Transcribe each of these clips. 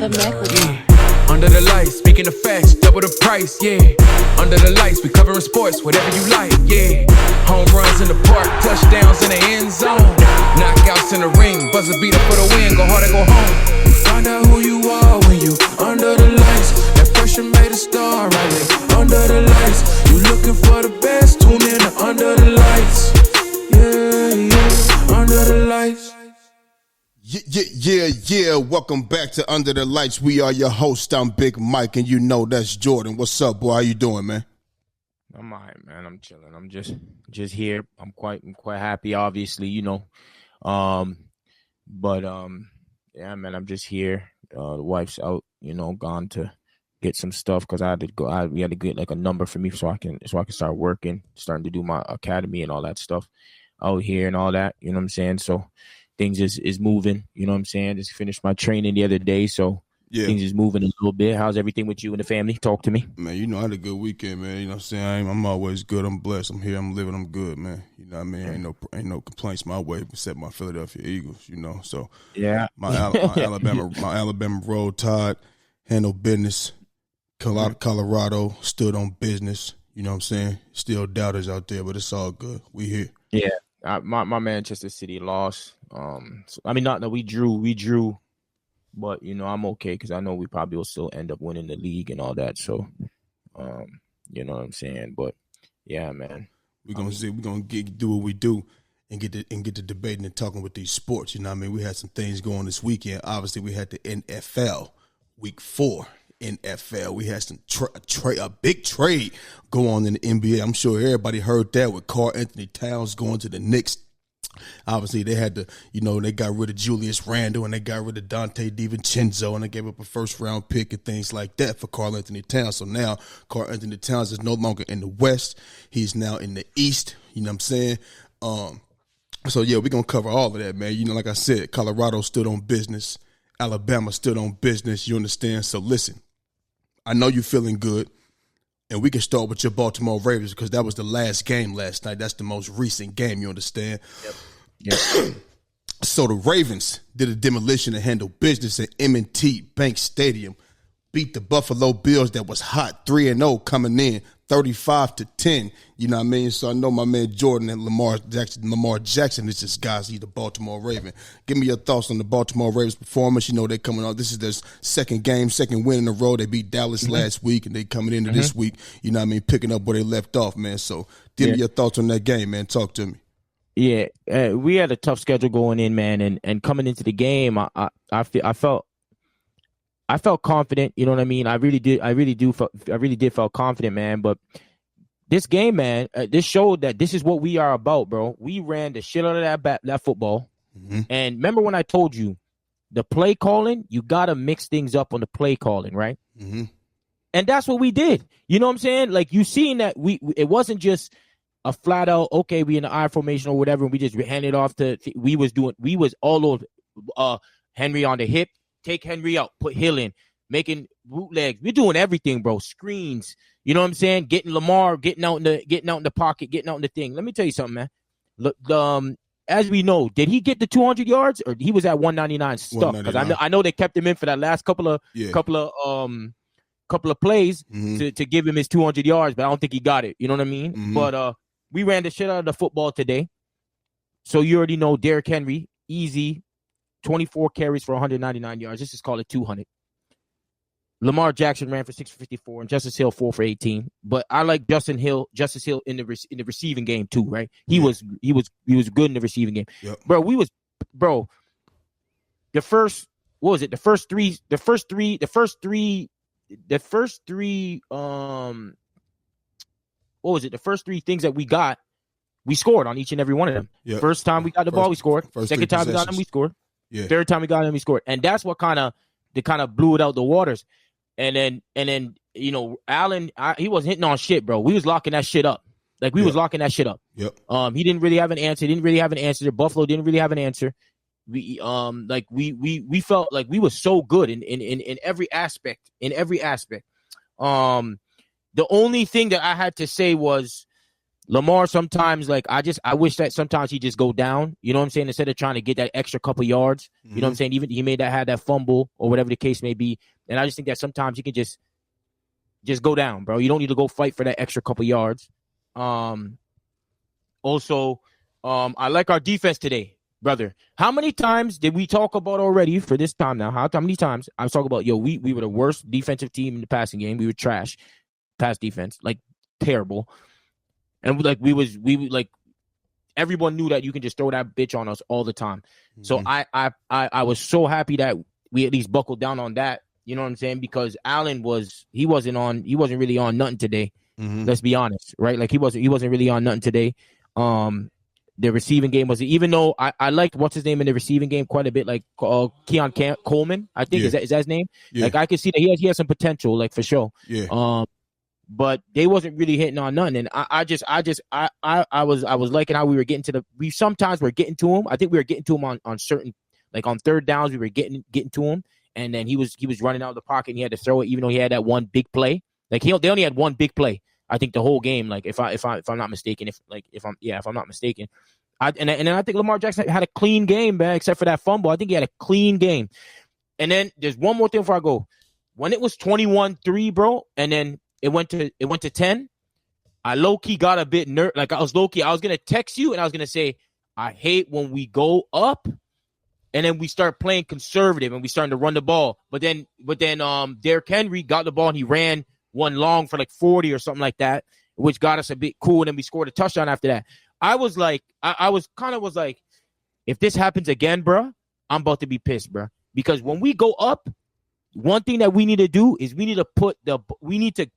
The Mac. Yeah. Under the lights, speaking of facts, double the price, yeah. Under the lights, we covering sports, whatever you like, yeah. Home runs in the park, touchdowns in the end zone. Knockouts in the ring, buzzer beater for the win, go hard or go home. Find out who you are when you under the lights. That pressure made a star, right there. Under the lights, you looking for the best, tune in to Under the Lights. Yeah, yeah, Under the Lights. Yeah. Welcome back to Under the Lights. We are your host. I'm Big Mike, and you know that's Jordan. What's up, boy? How you doing, man? I'm all right, man. I'm chilling. I'm just here. I'm quite happy, obviously, you know. Yeah, man, I'm just here. The wife's out, you know, gone to get some stuff because I had to go. We had to get like a number for me so I can start working, starting to do my academy and all that stuff out here and all that. You know what I'm saying? So things is moving. You know what I'm saying? Just finished my training the other day, so yeah, things is moving a little bit. How's everything with you and the family? Talk to me, man. You know, I had a good weekend, man. You know what I'm saying? I'm always good. I'm blessed. I'm here. I'm living. I'm good, man. You know what I mean? Ain't no complaints my way except my Philadelphia Eagles. You know, so yeah, my Alabama Roll Tide handled business. Colorado stood on business. You know what I'm saying? Still doubters out there, but it's all good. We here. Yeah, my Manchester City lost. We drew, but you know I'm okay because I know we probably will still end up winning the league and all that. So, you know what I'm saying. But yeah, man, we're gonna do what we do and get to debating and talking with these sports. You know what I mean? We had some things going this weekend. Obviously, we had the NFL Week 4. NFL. We had some a big trade go on in the NBA. I'm sure everybody heard that with Karl-Anthony Towns going to the Knicks. Obviously, they had to, you know, they got rid of Julius Randle and they got rid of Dante DiVincenzo and they gave up a first-round pick and things like that for Karl-Anthony Towns. So now Karl-Anthony Towns is no longer in the West. He's now in the East. You know what I'm saying? So, yeah, we're going to cover all of that, man. You know, like I said, Colorado stood on business. Alabama stood on business. You understand? So, listen. I know you're feeling good, and we can start with your Baltimore Ravens because that was the last game last night. That's the most recent game, you understand? Yep. So the Ravens did a demolition and handled business at M&T Bank Stadium, beat the Buffalo Bills that was hot 3-0 coming in 35-10. You know what I mean? So I know my man Jordan and Lamar Jackson is just guys. He's the Baltimore Raven. Give me your thoughts on the Baltimore Ravens performance. You know they're coming on. This is their second win in a row. They beat Dallas last week, and they coming into this week. You know what I mean? Picking up where they left off, man. So give me your thoughts on that game, man. Talk to me. Yeah, we had a tough schedule going in, man, and coming into the game, I felt confident. You know what I mean? I really did felt confident, man. But this game, man, this showed that this is what we are about, bro. We ran the shit out of that football. Mm-hmm. And remember when I told you the play calling, you got to mix things up on the play calling, right? Mm-hmm. And that's what we did. You know what I'm saying? Like you seen that it wasn't just a flat out, okay, we in the I formation or whatever, and we just handed off to, we was all over Henry on the hip, take Henry out, put Hill in, making bootlegs. We're doing everything, bro. Screens. You know what I'm saying? Getting Lamar, getting out in the pocket, getting out in the thing. Let me tell you something, man. Look, as we know, did he get the 200 yards or he was at 199 stuck? Because I know they kept him in for that last couple of plays to give him his 200 yards, but I don't think he got it. You know what I mean? Mm-hmm. But we ran the shit out of the football today. So you already know Derrick Henry, easy, 24 carries for 199 yards. Let's just call it 200. Lamar Jackson ran for 654 and Justice Hill 4 for 18. But I like Justice Hill in the receiving game too, right? He was good in the receiving game. Yep. The first three things that we got, we scored on each and every one of them. Yep. First time we got the ball, we scored. Second time we got them, we scored. Yeah. Third time we got them, we scored. And that's what kind of blew it out the waters. And then you know, Allen, he wasn't hitting on shit, bro. We was locking that shit up. Like we was locking that shit up. Yep. He didn't really have an answer. Buffalo didn't really have an answer. We felt like we were so good in every aspect. The only thing that I had to say was Lamar sometimes, like, I wish that sometimes he just go down, you know what I'm saying, instead of trying to get that extra couple yards, you know what I'm saying? Even he had that fumble or whatever the case may be. And I just think that sometimes he can just go down, bro. You don't need to go fight for that extra couple yards. Also, I like our defense today, brother. How many times did we talk about already for this time now? How many times I was talking about, we were the worst defensive team in the passing game. We were trash, pass defense, like terrible. And everyone knew that you can just throw that bitch on us all the time. So I was so happy that we at least buckled down on that. You know what I'm saying? Because Allen he wasn't really on nothing today. Let's be honest, right? Like he wasn't really on nothing today. The receiving game was, even though I liked what's his name in the receiving game quite a bit, like Keon Coleman, I think is that his name? Yeah. Like I could see that he has some potential, like for sure. Yeah. But they wasn't really hitting on none, and I was liking how we were getting to we sometimes were getting to him. I think we were getting to him on certain, like on third downs, we were getting to him, and then he was running out of the pocket and he had to throw it, even though he had that one big play. Like they only had one big play, I think, the whole game. Like if I'm not mistaken, if I'm not mistaken, and then I think Lamar Jackson had a clean game, man, except for that fumble. I think he had a clean game. And then there's one more thing before I go. When it was 21-3, bro, and then it went to 10. I low-key got a bit nervous. Like I was going to text you and I was going to say, I hate when we go up and then we start playing conservative and we starting to run the ball. But then Derrick Henry got the ball and he ran one long for like 40 or something like that, which got us a bit cool. And then we scored a touchdown after that. I was like, if this happens again, bro, I'm about to be pissed, bro. Because when we go up, one thing that we need to do is we need to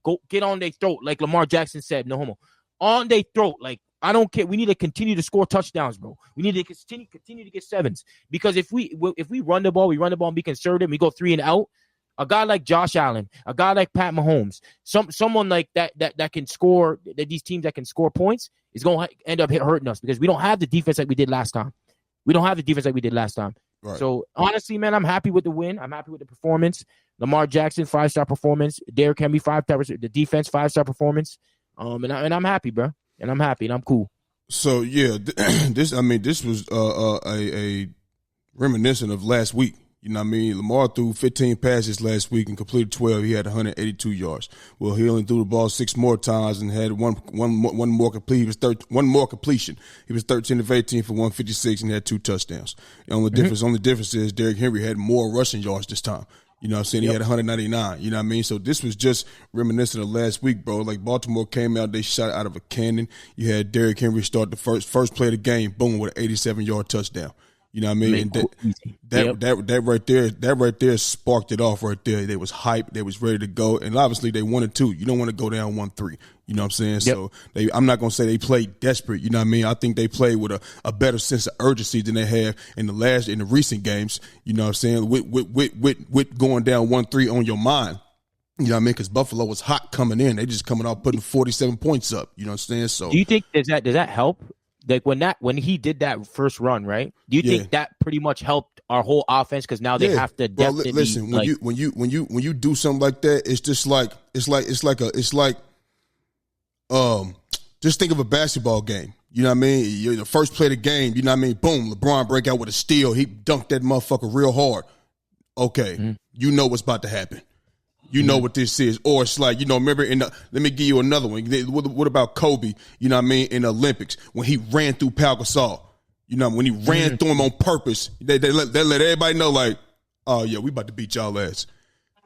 go get on their throat, like Lamar Jackson said, no homo, on their throat. Like, I don't care. We need to continue to score touchdowns, bro. We need to continue to get sevens, because if we run the ball, and be conservative, we go 3 and out. A guy like Josh Allen, a guy like Pat Mahomes, someone like that can score, that these teams that can score points is going to end up hurting us, because we don't have the defense like we did last time. Right. So, honestly, man, I'm happy with the win. I'm happy with the performance. Lamar Jackson, 5-star performance. Derrick Henry, 5-star. The defense, 5-star performance. And I'm happy, bro. And I'm happy, and I'm cool. So, yeah, this was a reminiscent of last week. You know what I mean? Lamar threw 15 passes last week and completed 12. He had 182 yards. Well, he only threw the ball 6 more times and had one more complete. One more completion. He was 13 of 18 for 156 and had 2 touchdowns. The only difference is Derrick Henry had more rushing yards this time. You know what I'm saying? He had 199. You know what I mean? So this was just reminiscent of last week, bro. Like, Baltimore came out, they shot out of a cannon. You had Derrick Henry start the first play of the game, boom, with an 87-yard touchdown. You know what I mean? And that right there sparked it off right there. They was hyped. They was ready to go. And obviously they wanted to. You don't want to go down 1-3. You know what I'm saying? Yep. So I'm not going to say they played desperate. You know what I mean? I think they played with a better sense of urgency than they have in the recent games. You know what I'm saying? With going down 1-3 on your mind. You know what I mean? Because Buffalo was hot coming in. They just coming out putting 47 points up. You know what I'm saying? So do you think does that help? Like when he did that first run, right? Do you think that pretty much helped our whole offense, because now they have to definitely listen. When you do something like that, it's just like just think of a basketball game. You know what I mean? You're the first play of the game. You know what I mean? Boom, LeBron break out with a steal. He dunked that motherfucker real hard. Okay, you know what's about to happen. You know what this is. Or it's like, remember let me give you another one. What about Kobe, you know what I mean, in the Olympics, when he ran through Pau Gasol? You know, when he ran through him on purpose, they let everybody know, like, oh, yeah, we about to beat y'all ass.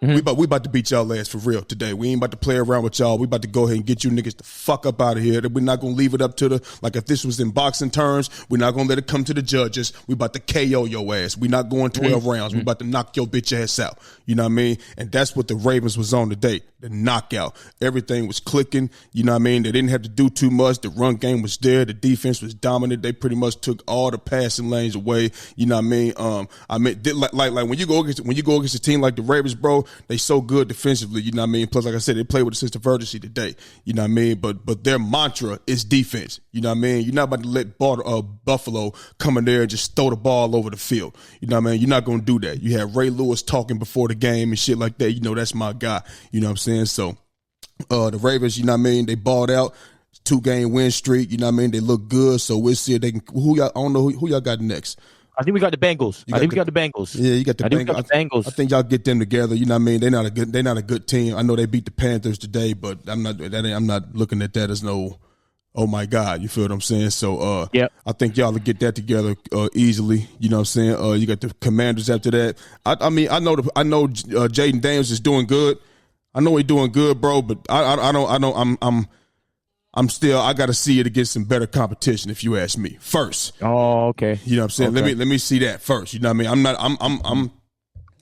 We about to beat y'all ass for real today. We ain't about to play around with y'all. We about to go ahead and get you niggas the fuck up out of here. We're not going to leave it up to like if this was in boxing terms, we're not going to let it come to the judges. We about to KO your ass. We're not going 12 rounds. We about to knock your bitch ass out. You know what I mean? And that's what the Ravens was on today, the knockout. Everything was clicking. You know what I mean? They didn't have to do too much. The run game was there. The defense was dominant. They pretty much took all the passing lanes away. You know what I mean? Like when you go against a team like the Ravens, bro, they so good defensively, you know what I mean? Plus, like I said, they play with a sense of urgency today, you know what I mean? But their mantra is defense, you know what I mean? You're not about to let Buffalo come in there and just throw the ball over the field, you know what I mean? You're not going to do that. You had Ray Lewis talking before the game and shit like that. You know, that's my guy, you know what I'm saying? So the Ravens, you know what I mean? They balled out. 2-game win streak. You know what I mean? They look good, so we'll see if they can. I don't know who y'all got next. I think we got the Bengals. We got the Bengals. Yeah, you got the Bengals. I think y'all get them together. You know what I mean? They're not a good team. I know they beat the Panthers today, but I'm not looking at that as no, oh my God, you feel what I'm saying? So I think y'all will get that together easily. You know what I'm saying? You got the Commanders after that. I know Jaden Daniels is doing good. I know he's doing good, bro, but I'm still, I got to see it against some better competition, if you ask me, first. Oh, okay. You know what I'm saying? Okay. Let me see that first. You know what I mean?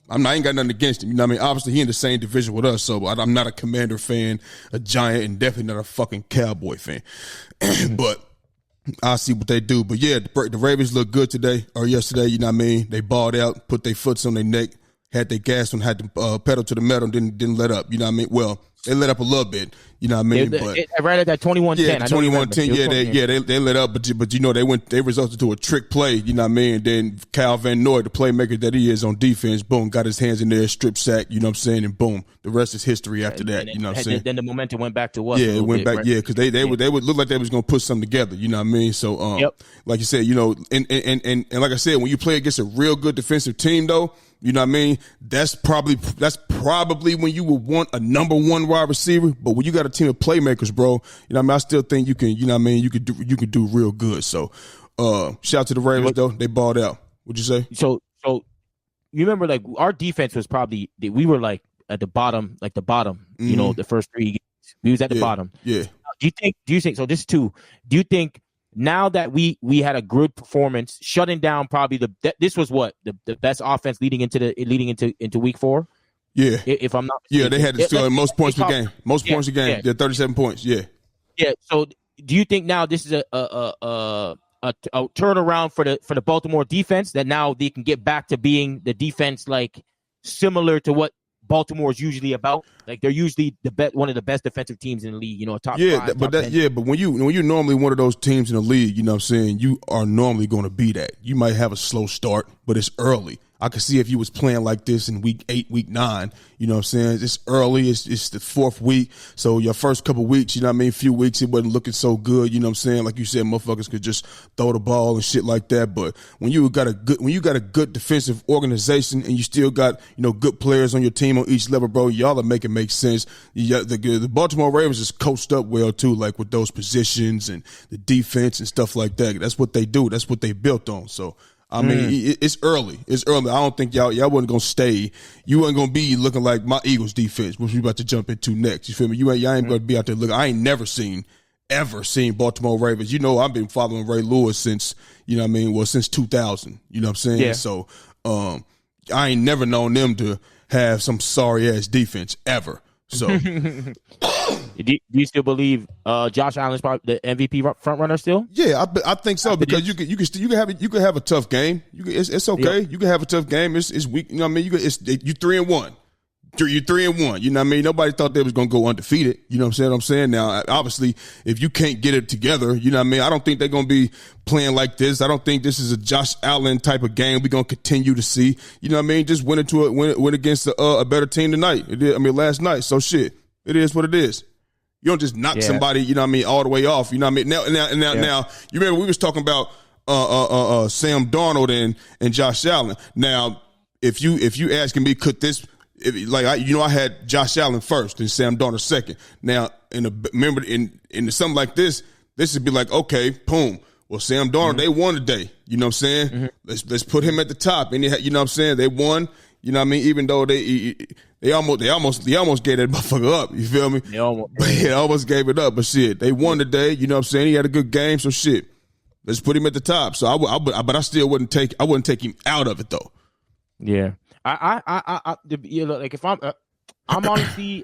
I ain't got nothing against him. You know what I mean? Obviously, he in the same division with us, so I'm not a Commander fan, a Giant, and definitely not a fucking Cowboy fan. But I'll see what they do. But yeah, the Ravens looked good today or yesterday. You know what I mean? They balled out, put their foots on their neck, had their gas on, had the pedal to the metal, didn't let up. You know what I mean? Well, they let up a little bit. You know what I mean? But right at that 21-10. Yeah, 21-10. They let up, but you know they resulted to a trick play. You know what I mean? And then Kyle Van Noy, the playmaker that he is on defense, boom, got his hands in there, strip sack. You know what I'm saying? And boom, the rest is history after that. You know what I'm saying? Then the momentum went back to us. Yeah, it went back. Right? Yeah, because they would look like they was gonna put something together. You know what I mean? So like you said, you know, and like I said, when you play against a real good defensive team, though. You know what I mean? That's probably when you would want a number one wide receiver. But when you got a team of playmakers, bro, you know what I mean? I still think you can. You know what I mean? You could do real good. So, shout out to the Ravens though. They balled out. What'd you say? So you remember like our defense was probably we were like at the bottom. You know, the first 3 games we was at the bottom. Yeah. Do you think so? This too. Do you think? Now that we had a good performance, shutting down probably this was what the best offense leading into week 4. Yeah, if I'm not mistaken. Yeah, they had to score most points per game. Most points a game. Yeah, 37 points. Yeah. Yeah. So do you think now this is a turnaround for the Baltimore defense that now they can get back to being the defense like similar to what Baltimore is usually about? Like they're usually one of the best defensive teams in the league. You know, top 5. But when you're normally one of those teams in the league, you know what I'm saying, you are normally going to be that. You might have a slow start, but it's early. I could see if you was playing like this in week 8, week 9, you know what I'm saying? It's early. It's the 4th week. So your first couple weeks, you know what I mean? Few weeks, it wasn't looking so good. You know what I'm saying? Like you said, motherfuckers could just throw the ball and shit like that. But when you got a good defensive organization and you still got, you know, good players on your team on each level, bro, y'all are making make sense. The Baltimore Ravens is coached up well too, like with those positions and the defense and stuff like that. That's what they do. That's what they built on. So, I mean, it's early. It's early. I don't think y'all wasn't gonna stay. You wasn't gonna be looking like my Eagles defense, which we about to jump into next. You feel me? Y'all ain't gonna be out there looking. I ain't never ever seen Baltimore Ravens. You know, I've been following Ray Lewis since, you know what I mean, well, since 2000. You know what I'm saying? Yeah. So, I ain't never known them to have some sorry ass defense ever. So, do you still believe Josh Allen's probably the MVP front runner still? Yeah, I think so because you can have a tough game. It's okay. Yep. You can have a tough game. It's weak. You know what I mean? You 3-1. You're 3-1. You know what I mean? Nobody thought they was gonna go undefeated. You know what I'm saying? Now, obviously, if you can't get it together, you know what I mean? I don't think they're gonna be playing like this. I don't think this is a Josh Allen type of game we're gonna continue to see. You know what I mean? Just went against a better team tonight. Last night. So shit, it is what it is. You don't just knock somebody, you know what I mean, all the way off. You know what I mean? Now, you remember we was talking about Sam Darnold and Josh Allen. Now, if you asking me, could this I had Josh Allen first and Sam Darnold second. Now, in something like this would be like, okay, boom. Well, Sam Darnold, they won today. You know what I'm saying? Mm-hmm. Let's put him at the top. And you know what I'm saying? They won. You know what I mean? Even though they almost gave that motherfucker up. You feel me? They almost gave it up. But shit, they won today. You know what I'm saying? He had a good game. So shit, let's put him at the top. So but I still wouldn't take him out of it though. Yeah. Like if I'm honestly,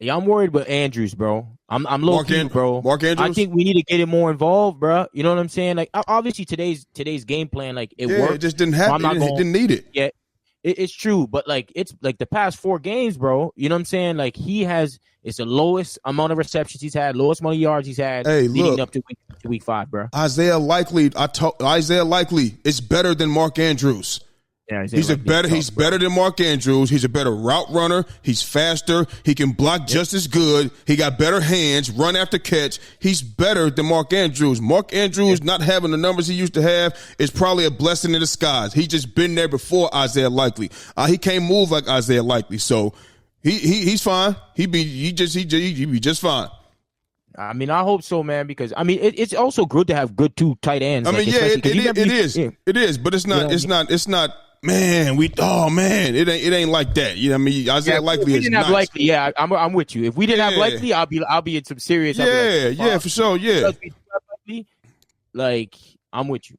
I'm worried about Andrews, bro. I'm low key, bro. Mark Andrews. I think we need to get him more involved, bro. You know what I'm saying? Like obviously today's game plan, like it worked. It just didn't happen. He didn't need it. Yeah, it's true. But like it's like the past 4 games, bro. You know what I'm saying? Like it's the lowest amount of receptions he's had, lowest amount of yards he's had leading up to week 5, bro. Isaiah Likely, it's better than Mark Andrews. Yeah, he's better than Mark Andrews. He's a better route runner. He's faster. He can block just as good. He got better hands, run after catch. He's better than Mark Andrews. Mark Andrews not having the numbers he used to have is probably a blessing in disguise. He just been there before Isaiah Likely. He can't move like Isaiah Likely, so he's fine. He be just fine. I mean, I hope so, man, because I mean, it's also good to have good two tight ends. I mean, it is, but it's not. Man, it ain't like that. You know what I mean? Isaiah Likely is nice. Likely, yeah, I'm with you. If we didn't have Likely, I'll be in some serious. For sure, yeah. Like, I'm with you.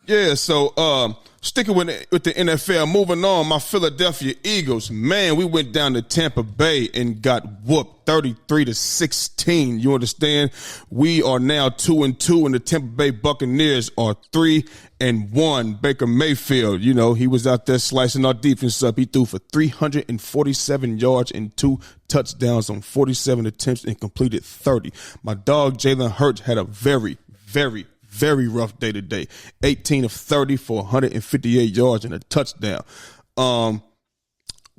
Yeah, so sticking with the NFL, moving on, my Philadelphia Eagles, man, we went down to Tampa Bay and got whooped 33-16. You understand? We are now 2-2, and the Tampa Bay Buccaneers are 3-1. Baker Mayfield, you know, he was out there slicing our defense up. He threw for 347 yards and 2 touchdowns on 47 attempts and completed 30. My dog Jalen Hurts had a very, very rough day today. 18 of 30 for 158 yards and a touchdown.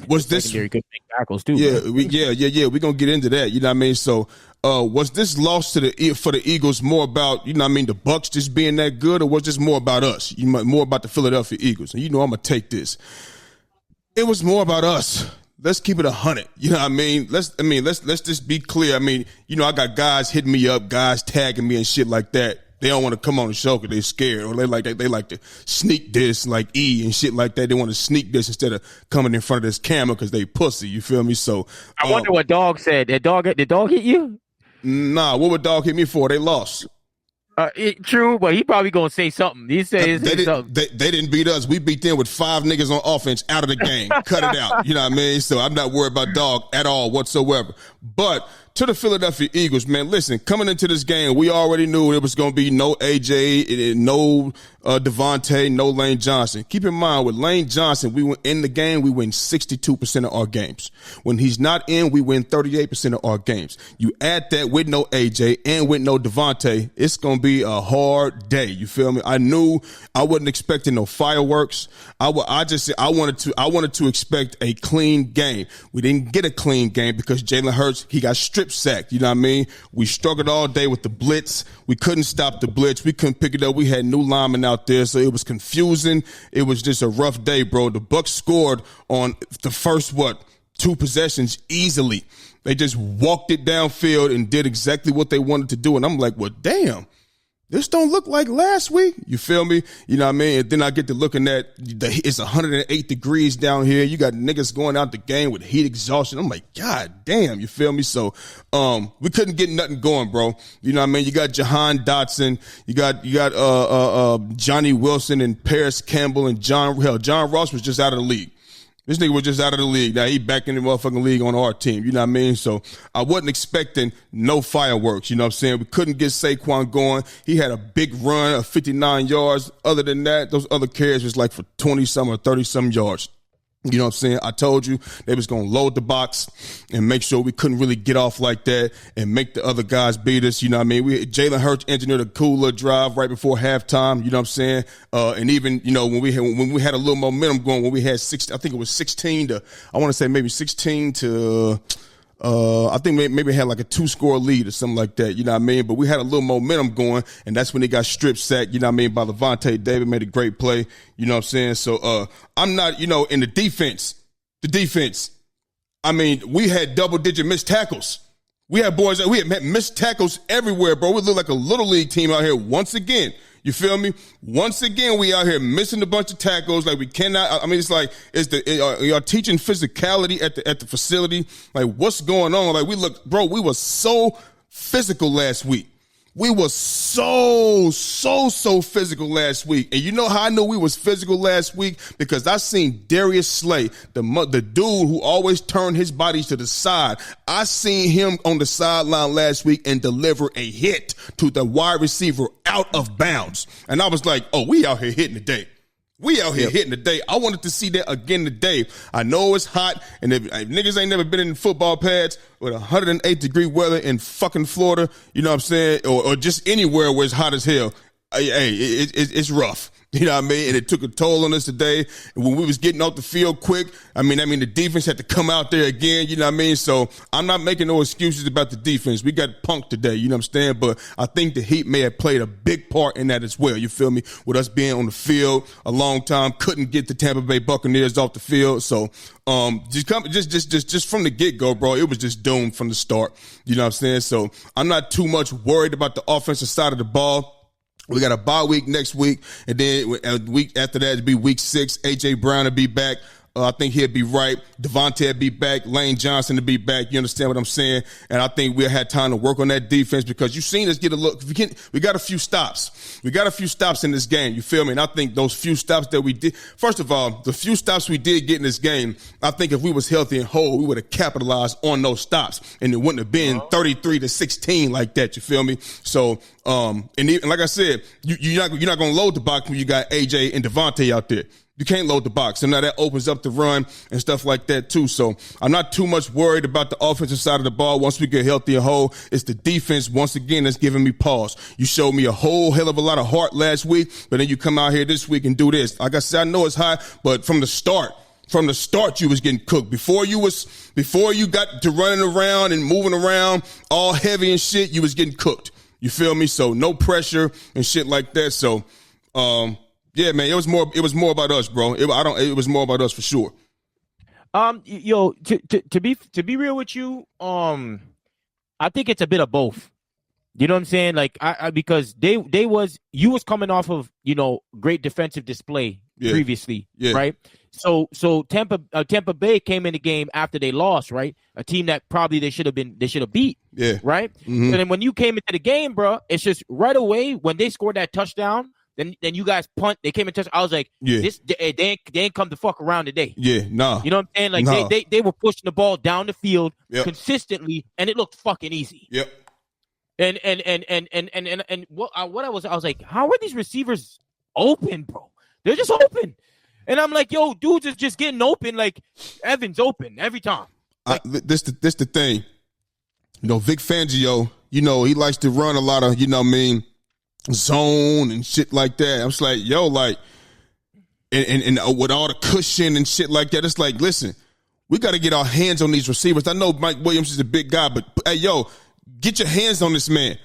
Was this good tackles too? Yeah, we're gonna get into that. You know what I mean? So was this loss for the Eagles more about, you know what I mean, the Bucks just being that good, or was this more about us? More about the Philadelphia Eagles? And you know I'm gonna take this. It was more about us. Let's keep it 100. You know what I mean? Let's just be clear. I mean, you know, I got guys hitting me up, guys tagging me and shit like that. They don't want to come on the show because they're scared, or they like to sneak this like E and shit like that. They want to sneak this instead of coming in front of this camera because they pussy. You feel me? So I wonder what Dog said. Did Dog hit you? Nah, what would Dog hit me for? They lost. True, but he probably gonna say something. He says something. They didn't beat us. We beat them with 5 niggas on offense out of the game. Cut it out. You know what I mean? So I'm not worried about Dog at all whatsoever. But to the Philadelphia Eagles, man, listen, coming into this game, we already knew it was going to be no AJ, no Devontae, no Lane Johnson. Keep in mind, with Lane Johnson, we win in the game, we win 62% of our games. When he's not in, we win 38% of our games. You add that with no AJ and with no Devontae, it's going to be a hard day. You feel me? I knew I wasn't expecting no fireworks. I wanted to expect a clean game. We didn't get a clean game because Jalen Hurts, he got strip sacked. You know what I mean? We struggled all day with the blitz. We couldn't stop the blitz. We couldn't pick it up. We had new linemen out there, so it was confusing. It was just a rough day, bro. The Bucs scored on the first, 2 possessions easily. They just walked it downfield and did exactly what they wanted to do. And I'm like, well, damn. This don't look like last week. You feel me? You know what I mean? And then I get to looking at it's 108 degrees down here. You got niggas going out the game with heat exhaustion. I'm like, God damn, you feel me? So we couldn't get nothing going, bro. You know what I mean? You got Jahan Dotson, you got Johnny Wilson and Paris Campbell and John Ross was just out of the league. This nigga was just out of the league. Now he back in the motherfucking league on our team. You know what I mean? So I wasn't expecting no fireworks. You know what I'm saying? We couldn't get Saquon going. He had a big run of 59 yards. Other than that, those other carries was like for 20-some or 30-some yards. You know what I'm saying? I told you they was going to load the box and make sure we couldn't really get off like that and make the other guys beat us. You know what I mean? Jalen Hurts engineered a cool little drive right before halftime. You know what I'm saying? And even, you know, when we had a little momentum going, when we had 16 to, I want to say maybe 16 to, I think maybe had like a 2-score lead or something like that, you know what I mean? But we had a little momentum going, and that's when they got strip sacked, you know what I mean, by Levante David, made a great play, you know what I'm saying? So I'm not, you know, in the defense, I mean, we had double-digit missed tackles. We had missed tackles everywhere, bro. We look like a little league team out here once again. You feel me? Once again, we out here missing a bunch of tackles. Like we cannot. I mean, it's like y'all teaching physicality at the facility. Like what's going on? Like we were so physical last week. We were so physical last week. And you know how I knew we was physical last week? Because I seen Darius Slay, the dude who always turned his body to the side. I seen him on the sideline last week and deliver a hit to the wide receiver out of bounds. And I was like, oh, we out here hitting today. We out here hitting today. I wanted to see that again today. I know it's hot, and if niggas ain't never been in football pads with 108-degree weather in fucking Florida, you know what I'm saying, or just anywhere where it's hot as hell, hey, it's rough. You know what I mean? And it took a toll on us today. And when we was getting off the field quick, I mean, the defense had to come out there again. You know what I mean? So I'm not making no excuses about the defense. We got punked today. You know what I'm saying? But I think the Heat may have played a big part in that as well. You feel me? With us being on the field a long time, couldn't get the Tampa Bay Buccaneers off the field. So just from the get-go, bro, it was just doomed from the start. You know what I'm saying? So I'm not too much worried about the offensive side of the ball. We got a bye week next week, and then a week after that it'll be week 6. A.J. Brown will be back. I think he'll be right. Devontae will be back. Lane Johnson will be back. You understand what I'm saying? And I think we'll have time to work on that defense because you've seen us get a look. We got a few stops. We got a few stops in this game. You feel me? And I think those few stops that we did, first of all, the few stops we did get in this game, I think if we was healthy and whole, we would have capitalized on those stops. And it wouldn't have been 33-16 like that. You feel me? So, and like I said, you're not going to load the box when you got AJ and Devontae out there. You can't load the box. So now that opens up the run and stuff like that too. So I'm not too much worried about the offensive side of the ball. Once we get healthy and whole, it's the defense once again that's giving me pause. You showed me a whole hell of a lot of heart last week, but then you come out here this week and do this. Like I said, I know it's high, but from the start, you was getting cooked. Before you got to running around and moving around all heavy and shit, you was getting cooked. You feel me? So no pressure and shit like that. So, yeah, man, it was more about us, bro. It was more about us for sure. Yo, to be real with you, I think it's a bit of both. You know what I'm saying? Like, because you was coming off of, great defensive display previously, right? So Tampa Bay came in the game after they lost, right? A team that probably they should have beat, right? Mm-hmm. And then when you came into the game, bro, it's just right away when they scored that touchdown. Then you guys punt. They came and touched. I was like, they ain't come to fuck around today. Yeah, nah. You know what I'm saying? Like nah. they were pushing the ball down the field consistently, and it looked fucking easy. Yep. And what I was like, how are these receivers open, bro? They're just open. And I'm like, yo, dudes is just getting open. Like Evans open every time. Like, this the thing. Vic Fangio. He likes to run a lot of. Zone and shit like that. I was like, yo, like, and with all the cushion and shit like that, it's like, listen, we got to get our hands on these receivers. I know Mike Williams is a big guy, but hey, yo, get your hands on this man.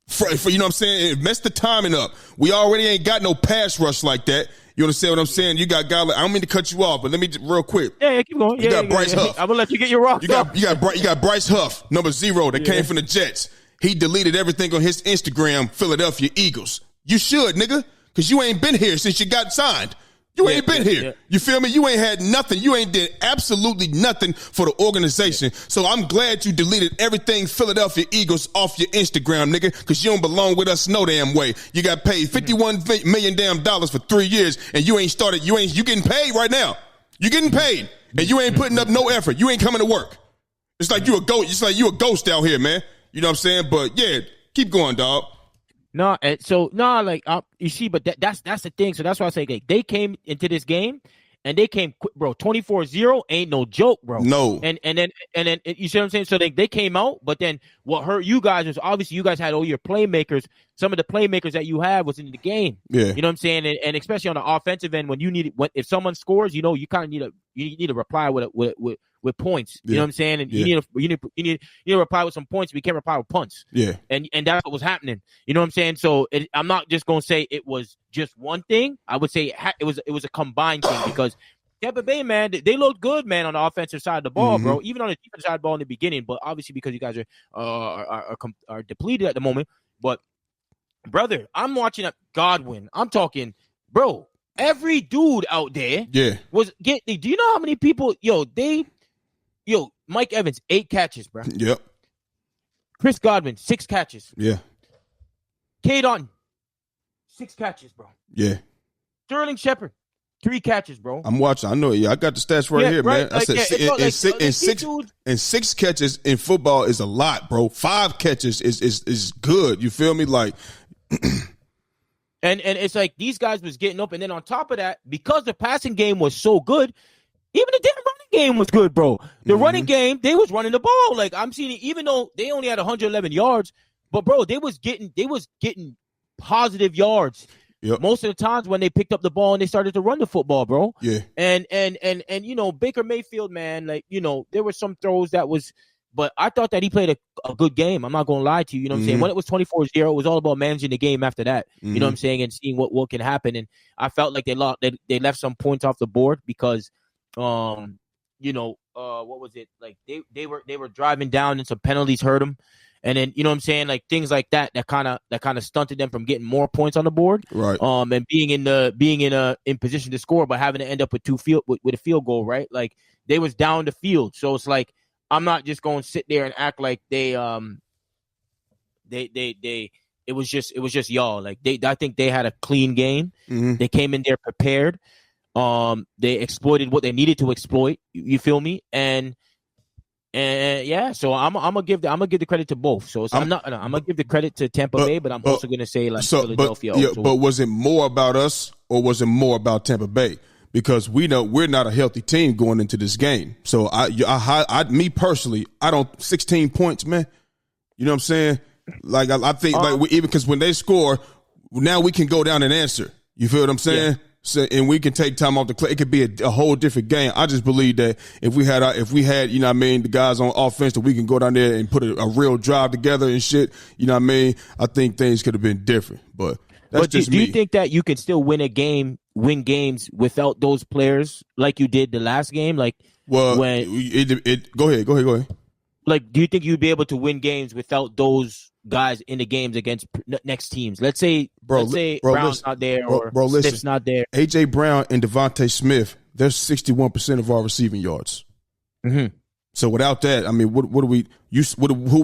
For you know what I'm saying? Mess the timing up. We already ain't got no pass rush like that. You understand what I'm saying? You got guys like, I don't mean to cut you off, but let me real quick. Yeah, keep going. You got Bryce Huff. I'm gonna let you get your rock. You got Bryce Huff, number 0, that came from the Jets. He deleted everything on his Instagram, Philadelphia Eagles. You should, nigga, because you ain't been here since you got signed. You ain't been here. Yeah. You feel me? You ain't had nothing. You ain't did absolutely nothing for the organization. Yeah. So I'm glad you deleted everything Philadelphia Eagles off your Instagram, nigga, because you don't belong with us no damn way. You got paid $51 million for 3 years, and you ain't started. You getting paid right now. You getting paid, and you ain't putting up no effort. You ain't coming to work. It's like you a ghost. It's like you a ghost out here, man. You know what I'm saying? But yeah, keep going, dog. No, like you see, but that's the thing. So that's why I say like, they came into this game and they came quick, bro. 24-0 ain't no joke, bro. No. And then you see what I'm saying? So they came out, but then what hurt you guys was obviously you guys had all your playmakers. Some of the playmakers that you had was in the game. Yeah. You know what I'm saying? And especially on the offensive end, when if someone scores, you kind of need to reply with points. You know what I'm saying? And you need to reply with some points. We can't reply with punts. Yeah. And that's what was happening. You know what I'm saying? So I'm not just gonna say it was just one thing. I would say it was a combined thing because Tampa Bay, man, they looked good, man, on the offensive side of the ball, bro. Even on the defensive side of the ball in the beginning, but obviously because you guys are depleted at the moment. But brother, I'm watching Godwin. I'm talking, bro. Every dude out there, was getting. Do you know how many people? Mike Evans 8 catches, bro. Yep. Chris Godwin 6 catches. Yeah. K. Don 6 catches, bro. Yeah. Sterling Shepard 3 catches, bro. I'm watching. I know. Yeah, I got the stats right here, right? Man. I said 6 catches in football is a lot, bro. 5 catches is good. You feel me? Like. And it's like these guys was getting up, and then on top of that, because the passing game was so good, even the damn running game was good, bro. The running game, they was running the ball. Like I'm seeing it, even though they only had 111 yards, but bro, they was getting positive yards Yep. most of the times when they picked up the ball and they started to run the football, bro. Yeah. And Baker Mayfield, man, like, there were some throws that was, but I thought that he played a good game. I'm not going to lie to you. You know what I'm saying? When it was 24-0, it was all about managing the game after that. You know what I'm saying? And seeing what can happen. And I felt like they left some points off the board because, what was it? Like they were driving down and some penalties hurt them. And then, you know what I'm saying? Like things like that kind of stunted them from getting more points on the board. Right. And being in position to score, but having to end up with a field goal, right? Like they was down the field. So it's like, I'm not just going to sit there and act like it was just y'all. Like I think they had a clean game. They came in there prepared. They exploited what they needed to exploit. You feel me? And yeah, so I'm gonna give the credit to both. So I'm gonna give the credit to Tampa Bay, but I'm also gonna say like Philadelphia. But was it more about us or was it more about Tampa Bay? Because we know we're not a healthy team going into this game. So me personally, I don't 16 points, man. You know what I'm saying? Like I think even because when they score, now we can go down and answer. You feel what I'm saying? Yeah. So, and we can take time off the clock. It could be a whole different game. I just believe that if we had you know what I mean, the guys on offense that we can go down there and put a real drive together and shit. You know what I mean? I think things could have been different, but. Do you think that you can still win games without those players like you did the last game? Like, well, go ahead. Like, do you think you'd be able to win games without those guys in the games against next teams? Let's say Brown's not there or Smith's not there. AJ Brown and Devontae Smith, they're 61% of our receiving yards. Mm-hmm. So without that, I mean, who are we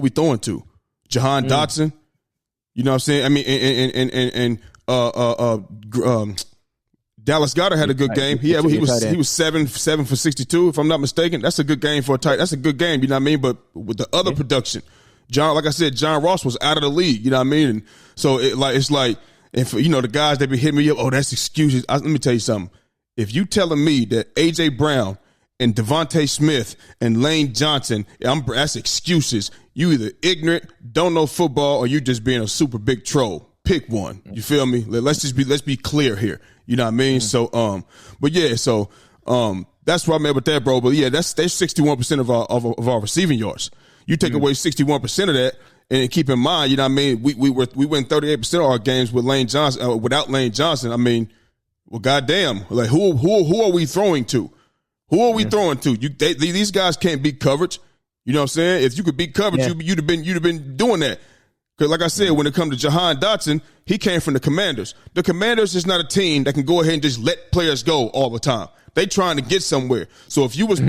throwing to? Jahan Dotson. You know what I'm saying? I mean, and Dallas Goedert had a good game. He was 7 for 62, if I'm not mistaken. That's a good game for a tight. That's a good game. You know what I mean? But with the other production, like I said, John Ross was out of the league. You know what I mean? And so it's like, if the guys that be hitting me up, oh, that's excuses. Let me tell you something. If you telling me that AJ Brown and Devontae Smith and Lane Johnson, that's excuses. You either ignorant, don't know football, or you just being a super big troll. Pick one. You feel me? Let's be clear here. You know what I mean? So that's where I'm at with that, bro. But yeah, that's 61% of our receiving yards. You take away 61% of that, and keep in mind, you know what I mean? We win 38% of our games with Lane Johnson. Without Lane Johnson, I mean, well, goddamn, like who are we throwing to? Who are we throwing to? These guys can't beat coverage. You know what I'm saying? If you could beat coverage, you'd have been doing that. Because like I said, when it comes to Jahan Dotson, he came from the Commanders. The Commanders is not a team that can go ahead and just let players go all the time. They trying to get somewhere. So if you was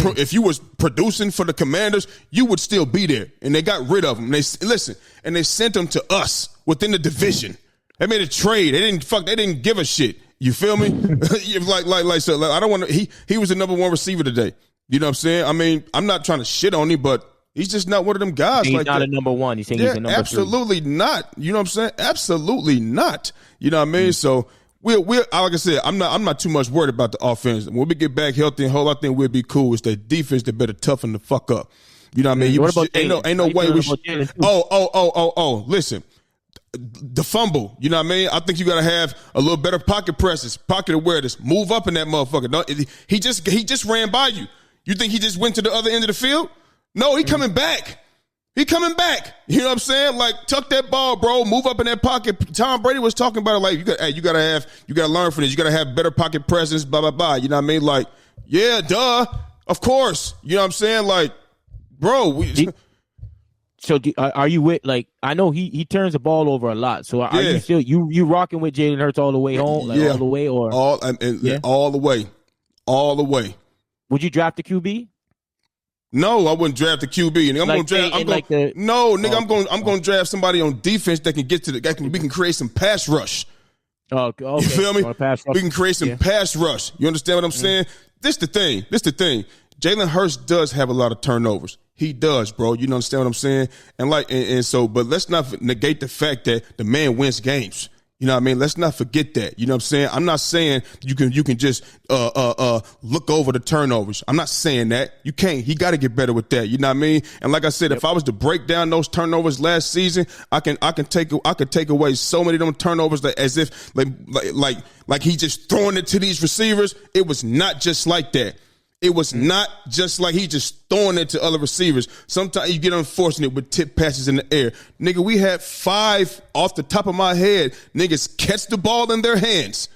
producing for the Commanders, you would still be there. And they got rid of him. They sent him to us within the division. They made a trade. They didn't give a shit. You feel me? So I don't want to. He was the number one receiver today. You know what I'm saying? I mean, I'm not trying to shit on him, but he's just not one of them guys. He's not a number one. He's saying he's a number absolutely three. Not. You know what I'm saying? Absolutely not. You know what I mean? So we're like I said, I'm not too much worried about the offense. When we get back healthy and whole, I think we'll be cool. It's the defense that better toughen the fuck up. You know what I mean? Ain't no way we should. Oh, listen. The fumble, you know what I mean? I think you got to have a little better pocket presence, pocket awareness. Move up in that motherfucker. He just ran by you. You think he just went to the other end of the field? No, he coming back. He coming back. You know what I'm saying? Like, tuck that ball, bro. Move up in that pocket. Tom Brady was talking about it like, you got to learn from this. You got to have better pocket presence, blah, blah, blah. You know what I mean? Like, yeah, duh. Of course. You know what I'm saying? Like, bro, So are you with, like, I know he turns the ball over a lot. So are you still you rocking with Jalen Hurts all the way home, like all the way, or all the way, all the way? Would you draft the QB? No, I wouldn't draft the QB. And I'm going to draft somebody on defense that can get to we can create some pass rush. Oh, okay. You feel me? We can create some pass rush. You understand what I'm saying? This the thing. Jalen Hurts does have a lot of turnovers. He does, bro. You understand what I'm saying? And so, but let's not negate the fact that the man wins games. You know what I mean? Let's not forget that. You know what I'm saying? I'm not saying you can just look over the turnovers. I'm not saying that. You can't. He got to get better with that. You know what I mean? And like I said, if I was to break down those turnovers last season, I could take away so many of them turnovers that as if like he just throwing it to these receivers. It was not just like that. It was not just like he just throwing it to other receivers. Sometimes you get unfortunate with tip passes in the air. Nigga, we had 5 off the top of my head. Niggas catch the ball in their hands,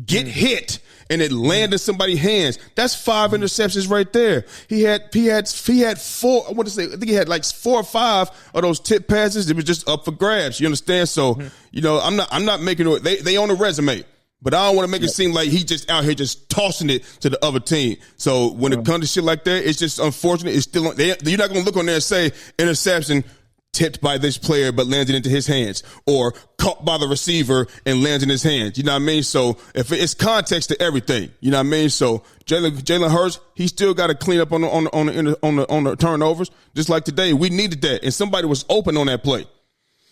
get hit, and it land in somebody's hands. That's 5 interceptions right there. He had 4. I want to say, I think he had like 4 or 5 of those tip passes. It was just up for grabs. You understand? So, you know, I'm not making it. They on the resume. But I don't want to make it seem like he just out here just tossing it to the other team. So when it comes to shit like that, it's just unfortunate. It's still you're not going to look on there and say interception tipped by this player but landed into his hands, or caught by the receiver and lands in his hands. You know what I mean? So if it's context to everything, you know what I mean? So Jalen Hurts, he still got to clean up on the turnovers. Just like today, we needed that, and somebody was open on that play.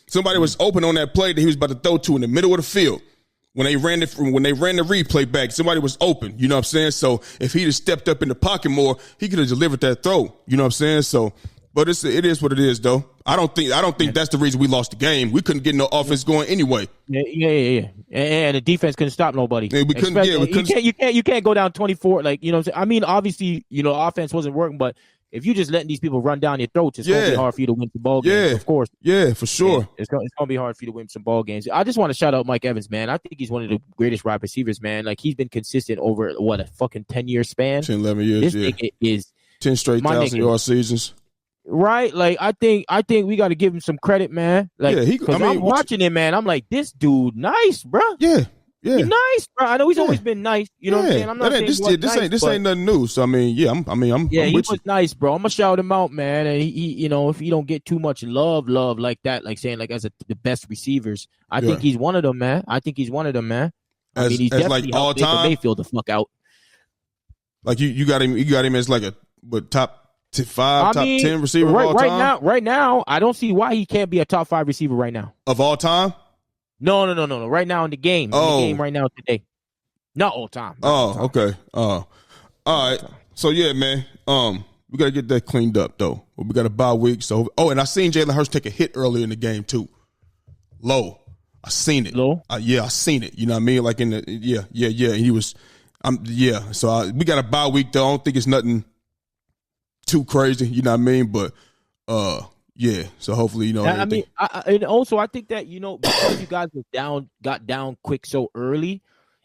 Somebody was open on that play that he was about to throw to in the middle of the field. When they ran the replay back, somebody was open. You know what I'm saying? So if he'd have stepped up in the pocket more, he could have delivered that throw. You know what I'm saying? So, but it is what it is, though. I don't think that's the reason we lost the game. We couldn't get no offense going anyway. Yeah. And the defense couldn't stop nobody. Yeah, we couldn't. You can't go down 24. Like, you know what I'm saying? I mean, obviously, you know, offense wasn't working, but if you just letting these people run down your throats, it's going to be hard for you to win some ball games, of course. Yeah, for sure. Yeah, it's going to be hard for you to win some ball games. I just want to shout out Mike Evans, man. I think he's one of the greatest wide receivers, man. Like, he's been consistent over, a fucking 10-year span? 10, 11 years, this nigga is 10 straight 1,000-yard seasons. Right? Like, I think we got to give him some credit, man. Like, I'm watching him, man. I'm like, this dude nice, bro. Yeah. Yeah, he's nice, bro. I know he's always been nice. You know what I'm saying? I'm not saying this ain't nothing new. So I mean, he was nice, bro. I'm gonna shout him out, man. And he, you know, if he don't get too much love like that, like saying like as the best receivers, I think he's one of them, man. I mean, he's definitely like all time Mayfield the fuck out. Like you got him as like top 10 receiver of all time. Right now, I don't see why he can't be a top 5 receiver right now of all time. No. Right now in the game. In the game right now today. Not all time. Okay. All right. So, yeah, man. We got to get that cleaned up, though. We got a bye week. So, and I seen Jalen Hurts take a hit earlier in the game, too. Low. I seen it. Low? I seen it. You know what I mean? Like in the, He was, So, we got a bye week, though. I don't think it's nothing too crazy. You know what I mean? But, yeah, so hopefully, you know. I mean, and also I think that, you know, because you guys got down quick so early,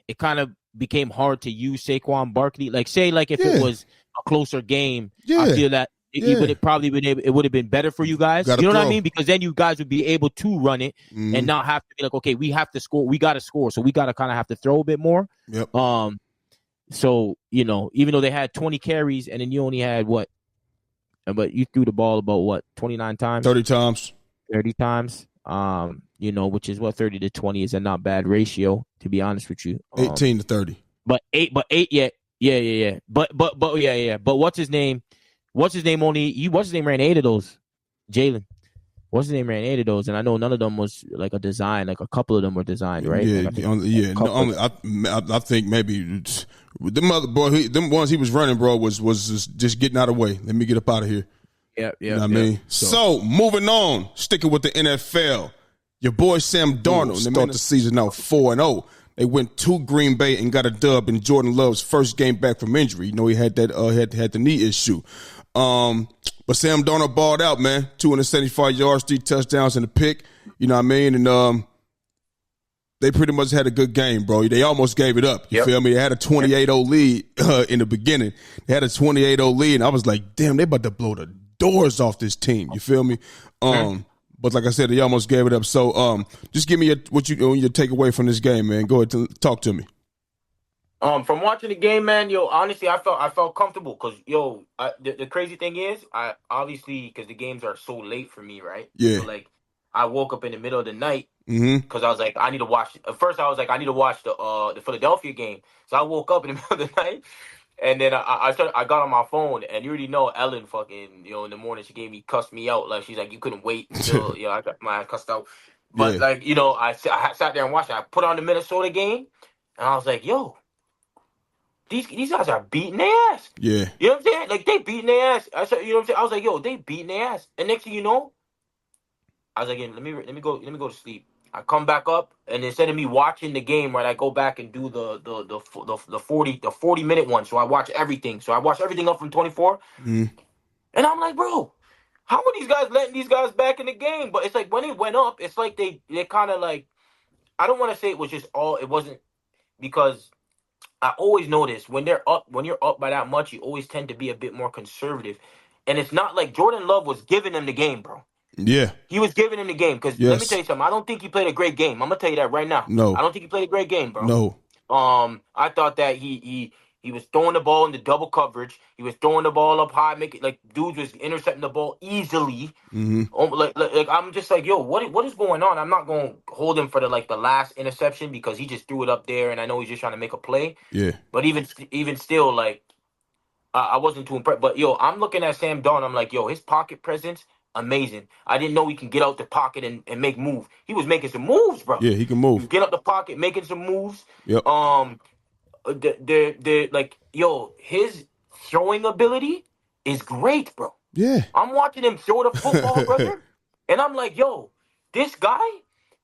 it kind of became hard to use Saquon Barkley. Like, say, like if it was a closer game, I feel that it would have been better for you guys. You know what I mean? Because then you guys would be able to run it and not have to be like, okay, we have to score. We got to score, so we got to kind of have to throw a bit more. Yep. So, you know, even though they had 20 carries and then you only had what? But you threw the ball about 29 times? 30 times. 30 times. You know, which is 30 to 20 is a not bad ratio, to be honest with you. 18 to 30. But eight, yeah. But what's his name? What's his name ran 8 of those? Jalen. What's his name ran 8 of those? And I know none of them was like a design. Like a couple of them were designed, right? I think maybe them ones he was running, bro, was just getting out of the way. Let me get up out of here. Yeah. You know what I mean? So moving on, sticking with the NFL, your boy Sam Darnold started the season out 4-0. They went to Green Bay and got a dub in Jordan Love's first game back from injury. You know, he had that had the knee issue. But Sam Darnold balled out, man. 275 yards, 3 touchdowns, and a pick. You know what I mean? And they pretty much had a good game, bro. They almost gave it up. You feel me? They had a 28-0 lead in the beginning. They had a 28-0 lead, and I was like, damn, they about to blow the doors off this team. You feel me? But like I said, they almost gave it up. So just give me your takeaway from this game, man. Go ahead and talk to me. From watching the game, man, honestly, I felt comfortable because, the crazy thing is, I obviously, because the games are so late for me, right? Yeah. So, like, I woke up in the middle of the night because I was like, I need to watch. At first, I was like, I need to watch the Philadelphia game. So I woke up in the middle of the night, and then I got on my phone, and you already know Ellen fucking, in the morning she cussed me out. Like, she's like, you couldn't wait until, I got my ass cussed out. But Yeah. like, I sat there and watched it. I put on the Minnesota game, and I was like, yo, these guys are beating their ass. Yeah. You know what I'm saying? Like, they beating their ass. I said, you know what I'm saying? I was like, yo, they beating their ass. And next thing you know, I was like, let me go to sleep. I come back up, and instead of me watching the game, right, I go back and do the 40-minute one. So I watch everything. So I watch everything up from 24, Mm. and I'm like, bro, how are these guys letting these guys back in the game? But it's like when it went up, it's like they kind of like, I don't want to say it was just all. It wasn't, because I always notice when you're up by that much, you always tend to be a bit more conservative. And it's not like Jordan Love was giving them the game, bro. Yeah. He was giving him the game, because let me Yes. tell you something. I don't think he played a great game. I'm gonna tell you that right now. No. I don't think he played a great game, bro. No. I thought that he was throwing the ball into double coverage. He was throwing the ball up high, making like dudes was intercepting the ball easily. Mm-hmm. Like I'm just like, yo, what is going on? I'm not gonna hold him for the last interception, because he just threw it up there, and I know he's just trying to make a play. Yeah. But even still, like, I wasn't too impressed. But yo, I'm looking at Sam Darnold. I'm like, yo, his pocket presence, amazing. I didn't know he can get out the pocket and make moves. He was making some moves, bro. Yeah, he can He move. was getting up the pocket, making some moves. Yep. The like, yo, his throwing ability is great, bro. Yeah. I'm watching him throw the football, brother, and I'm like, yo, this guy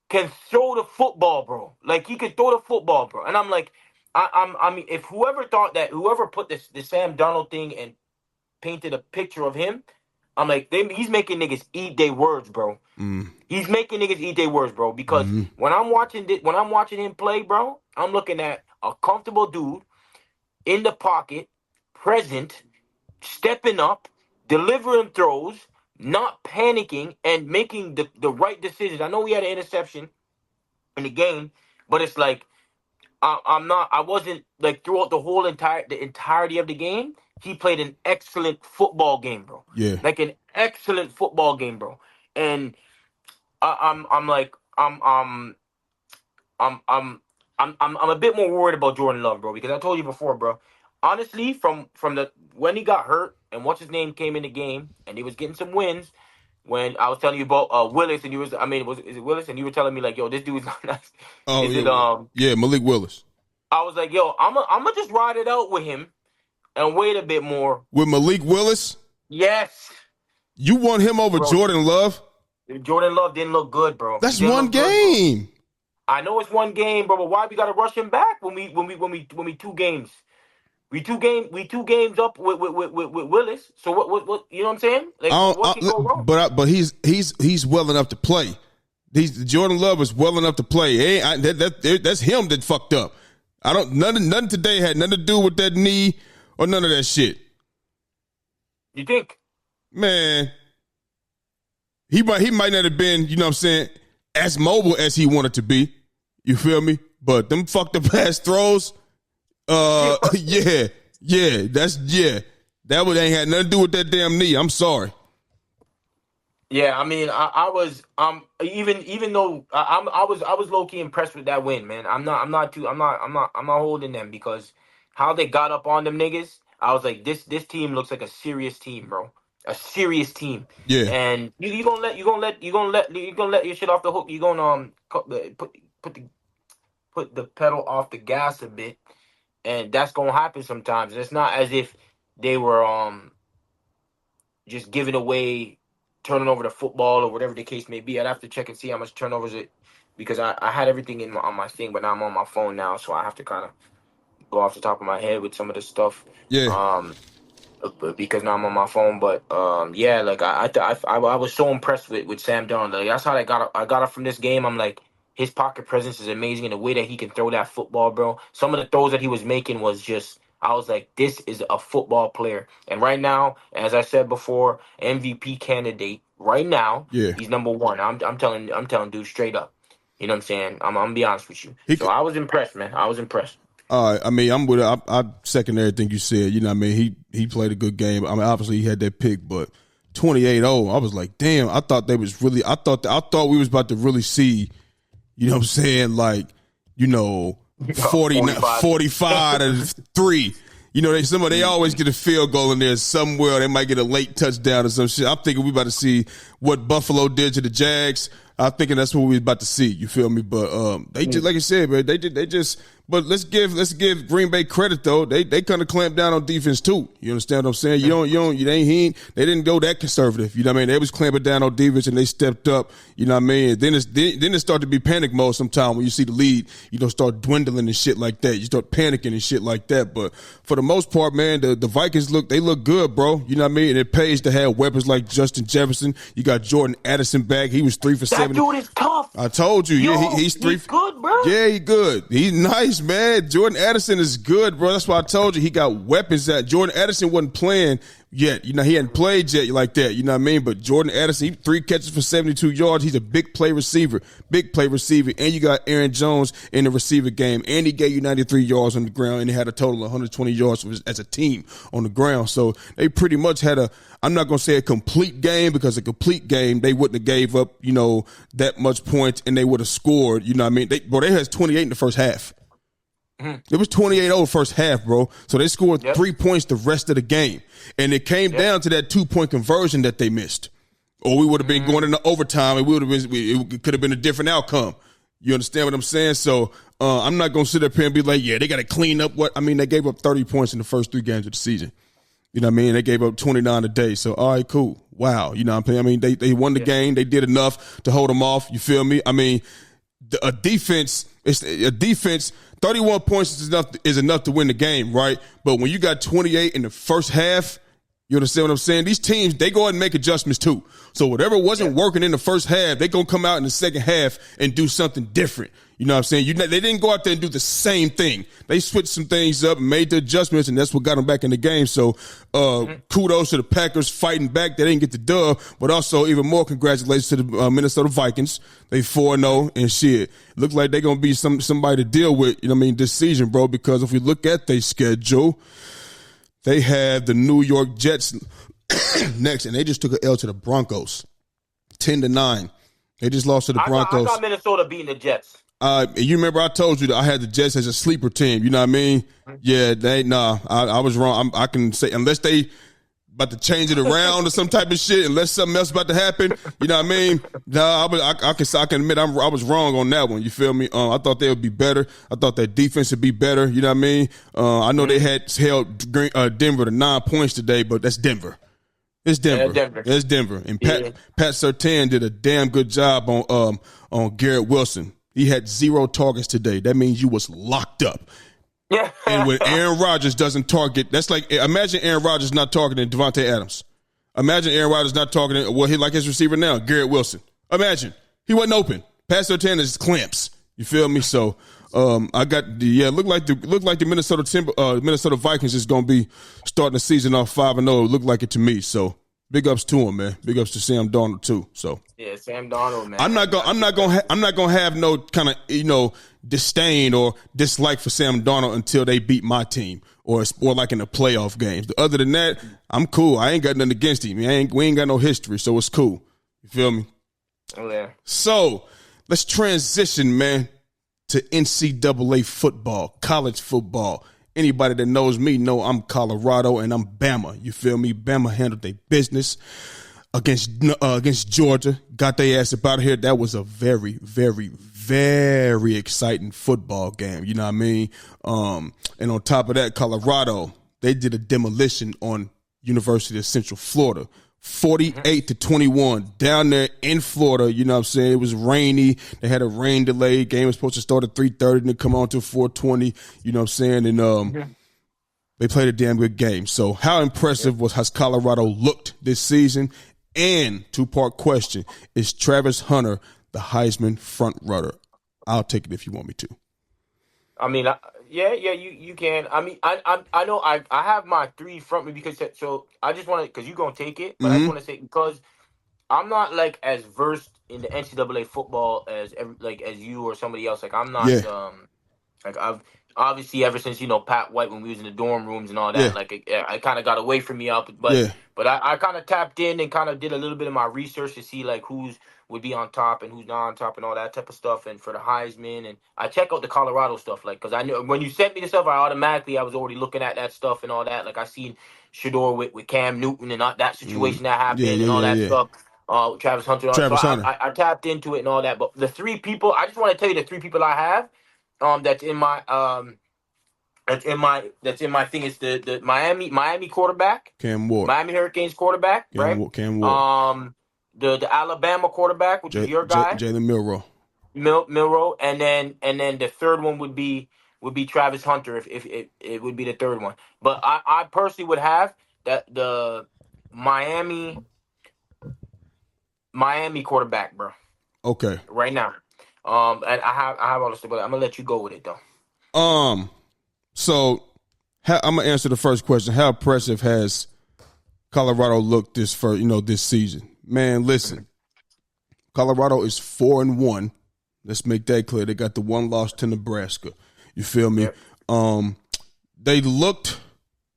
can throw the football, bro. Like, he can throw the football, bro. And I'm like, I mean, if whoever put the Sam Darnold thing and painted a picture of him, I'm like, he's making niggas eat their words, bro. Mm. He's making niggas eat their words, bro. Because when I'm watching him play, bro, I'm looking at a comfortable dude in the pocket, present, stepping up, delivering throws, not panicking, and making the right decisions. I know we had an interception in the game, but it's like, I wasn't like, throughout the entirety of the game, he played an excellent football game, bro. Yeah. Like an excellent football game, bro. And I'm a bit more worried about Jordan Love, bro, because I told you before, bro. Honestly, from when he got hurt and what's his name came in the game and he was getting some wins. When I was telling you about Willis, and is it Willis? And you were telling me like, yo, this dude's not nice. Oh, yeah, Malik Willis. I was like, yo, I'm gonna just ride it out with him and wait a bit more. With Malik Willis? Yes. You want him over Jordan Love? Jordan Love didn't look good, bro. That's one game. I know it's one game, bro, but why we gotta rush him back when we two games? We two games up with Willis. So what you know what I'm saying? Like, what can go wrong? But he's well enough to play. Jordan Love is well enough to play. That's him that fucked up. Nothing today had nothing to do with that knee or none of that shit. You think? Man, he might not have been, you know what I'm saying, as mobile as he wanted to be. You feel me? But them fucked up ass throws. That would ain't had nothing to do with that damn knee. I'm sorry. Yeah, I mean, I was even though I was low key impressed with that win, man. I'm not holding them, because how they got up on them niggas. I was like, this team looks like a serious team, bro. A serious team. Yeah. And you gonna let your shit off the hook. You gonna put the pedal off the gas a bit. And that's gonna happen sometimes. And it's not as if they were just giving away, turning over the football or whatever the case may be. I'd have to check and see how much turnovers it, because I had everything on my thing, but now I'm on my phone now, so I have to kind of go off the top of my head with some of the stuff. Yeah. Because now I'm on my phone, but yeah, like I was so impressed with Sam Darnold. Like, that's how I got up from this game. I'm like, his pocket presence is amazing, and the way that he can throw that football, bro. Some of the throws that he was making was just, I was like, this is a football player. And right now, as I said before, MVP candidate. Right now, he's number one. I'm telling dude straight up. You know what I'm saying? I'm gonna be honest with you. So I was impressed, man. I was impressed. I mean, I'm with it. I second everything you said. You know what I mean? He played a good game. I mean, obviously he had that pick, but 28-0, I was like, damn, I thought we was about to really see, you know what I'm saying, like, you know, 45 to 3. You know, they always get a field goal in there somewhere. They might get a late touchdown or some shit. I'm thinking we about to see what Buffalo did to the Jags I'm thinking that's what we about to see. You feel me? But they just, like you said, man, they just. But let's give Green Bay credit though. They kind of clamped down on defense too. You understand what I'm saying? They didn't go that conservative. You know what I mean? They was clamping down on defense and they stepped up. You know what I mean? And then it started to be panic mode sometime when you see the lead, start dwindling and shit like that. You start panicking and shit like that. But for the most part, man, the Vikings look good, bro. You know what I mean? And it pays to have weapons like Justin Jefferson. You got Jordan Addison back. He was 3 for 7. That dude is tough. I told you. He's good, bro. Yeah, he good. He's nice, man. Jordan Addison is good, bro. That's why I told you he got weapons. That Jordan Addison wasn't playing yet. He hadn't played yet like that. You know what I mean? But Jordan Addison, he 3 catches for 72 yards. He's a big play receiver. And you got Aaron Jones in the receiver game. And he gave you 93 yards on the ground. And he had a total of 120 yards as a team on the ground. So they pretty much had I'm not going to say a complete game, because a complete game, they wouldn't have gave up, that much points and they would have scored. You know what I mean? They had 28 in the first half. It was 28-0 first half, bro. So they scored 3 points the rest of the game. And it came down to that 2-point conversion that they missed. Or we would have been going into overtime, and it could have been a different outcome. You understand what I'm saying? So I'm not going to sit up here and be like, yeah, they got to clean up they gave up 30 points in the first 3 games of the season. You know what I mean? They gave up 29 a day. So, all right, cool. Wow. You know what I'm saying? I mean, they won the game. They did enough to hold them off. You feel me? I mean, a defense, 31 points is enough to win the game, right? But when you got 28 in the first half, you understand what I'm saying? These teams, they go ahead and make adjustments too. So whatever wasn't working in the first half, they going to come out in the second half and do something different. You know what I'm saying? They didn't go out there and do the same thing. They switched some things up and made the adjustments, and that's what got them back in the game. So kudos to the Packers fighting back. They didn't get the dub, but also even more congratulations to the Minnesota Vikings. They 4-0 and shit. Look like they're going to be somebody to deal with, this season, bro, because if we look at their schedule, they have the New York Jets next, and they just took an L to the Broncos, 10-9. They just lost to the Broncos. I got Minnesota beating the Jets. You remember I told you that I had the Jets as a sleeper team. You know what I mean? Yeah, I was wrong. I can say, unless they about to change it around or some type of shit, unless something else about to happen, you know what I mean? I can admit I was wrong on that one. You feel me? I thought they would be better. I thought that defense would be better. You know what I mean? I know they had held Denver to 9 points today, but that's Denver. It's Denver. It's Denver. And Pat Surtain did a damn good job on Garrett Wilson. He had 0 targets today. That means you was locked up. Yeah. And when Aaron Rodgers doesn't target, that's like, imagine Aaron Rodgers not targeting Devontae Adams. Imagine Aaron Rodgers not targeting, he like his receiver now, Garrett Wilson. Imagine. He wasn't open. Pat Surtain is clamps. You feel me? So I got look like the Minnesota Vikings is gonna be starting the season off 5-0. It looked like it to me. So big ups to him, man. Big ups to Sam Darnold too. So yeah, Sam Darnold, man. I'm not gonna have no kind of disdain or dislike for Sam Darnold until they beat my team or like in the playoff games. Other than that, I'm cool. I ain't got nothing against him. We ain't got no history, so it's cool. You feel me? Oh yeah. So let's transition, man, to NCAA football, college football. Anybody that knows me know I'm Colorado and I'm Bama. You feel me? Bama handled their business against Georgia. Got their ass up out of here. That was a very, very, very exciting football game. You know what I mean? And on top of that, Colorado, they did a demolition on University of Central Florida. 48-21 down there in Florida. You know what I'm saying? It was rainy. They had a rain delay. Game was supposed to start at 3:30 and then come on to 4:20. You know what I'm saying? And they played a damn good game. So how impressive has Colorado looked this season? And 2-part question, is Travis Hunter the Heisman front runner? I'll take it if you want me to. I mean, you can. I mean, I know I have my 3 front me because so I just want to, because you're gonna take it, but I just want to say, because I'm not like as versed in the NCAA football as you or somebody else. Like I'm not like I've obviously ever since Pat White when we was in the dorm rooms and all that. Like I kind of got away from me up, but I kind of tapped in and kind of did a little bit of my research to see like who's would be on top and who's not on top and all that type of stuff, and for the Heisman, and I check out the Colorado stuff, like, because I knew when you sent me the stuff, I was already looking at that stuff and all that. Like I seen Shador with Cam Newton and that situation that happened and all that stuff. Travis Hunter. Travis so Hunter. I tapped into it and all that. But the three people, I just want to tell you the three people I have. That's in my thing is the Miami quarterback, Cam Ward, Miami Hurricanes quarterback, right? Cam Ward. The Alabama quarterback, which is your guy, Jalen Milroe. Milroe, and then the third one would be Travis Hunter if it would be the third one. But I personally would have that the Miami quarterback, bro. Okay. Right now. And I have all the stuff, but I'm gonna let you go with it though. So I'm gonna answer the first question. How impressive has Colorado looked this season? Man, listen. Colorado is 4-1. Let's make that clear. They got the one loss to Nebraska. You feel me? Yep. They looked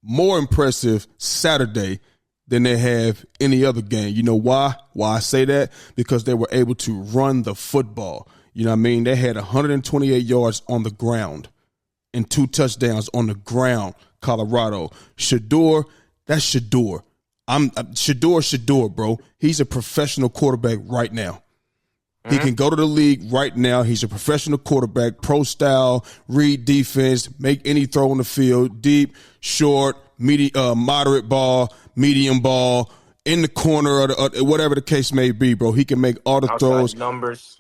more impressive Saturday than they have any other game. You know why? Why I say that? Because they were able to run the football. You know what I mean? They had 128 yards on the ground and 2 touchdowns on the ground, Colorado. Shedeur, that's Shedeur. Shedeur, bro. He's a professional quarterback right now. He can go to the league right now. He's a professional quarterback, pro style, read defense, make any throw on the field, deep, short, moderate ball, medium ball, in the corner, or whatever the case may be, bro. He can make all the throws.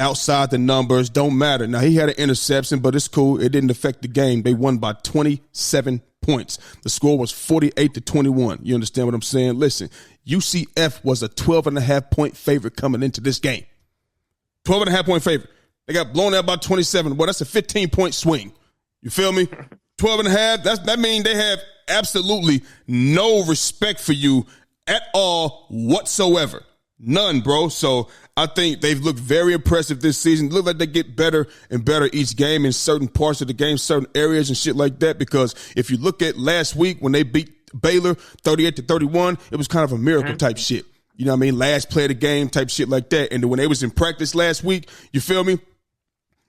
Outside the numbers. Don't matter. Now, he had an interception, but it's cool. It didn't affect the game. They won by 27 points. The score was 48-21. You understand what I'm saying? Listen, UCF was a 12.5-point favorite coming into this game. 12.5-point favorite. They got blown out by 27. Well, that's a 15-point swing. You feel me? 12.5. That means they have absolutely no respect for you at all whatsoever. None, bro. So I think they've looked very impressive this season. Look like they get better and better each game in certain parts of the game, certain areas and shit like that. Because if you look at last week when they beat Baylor 38-31, it was kind of a miracle type shit. You know what I mean? Last play of the game type shit like that. And then when they was in practice last week, you feel me?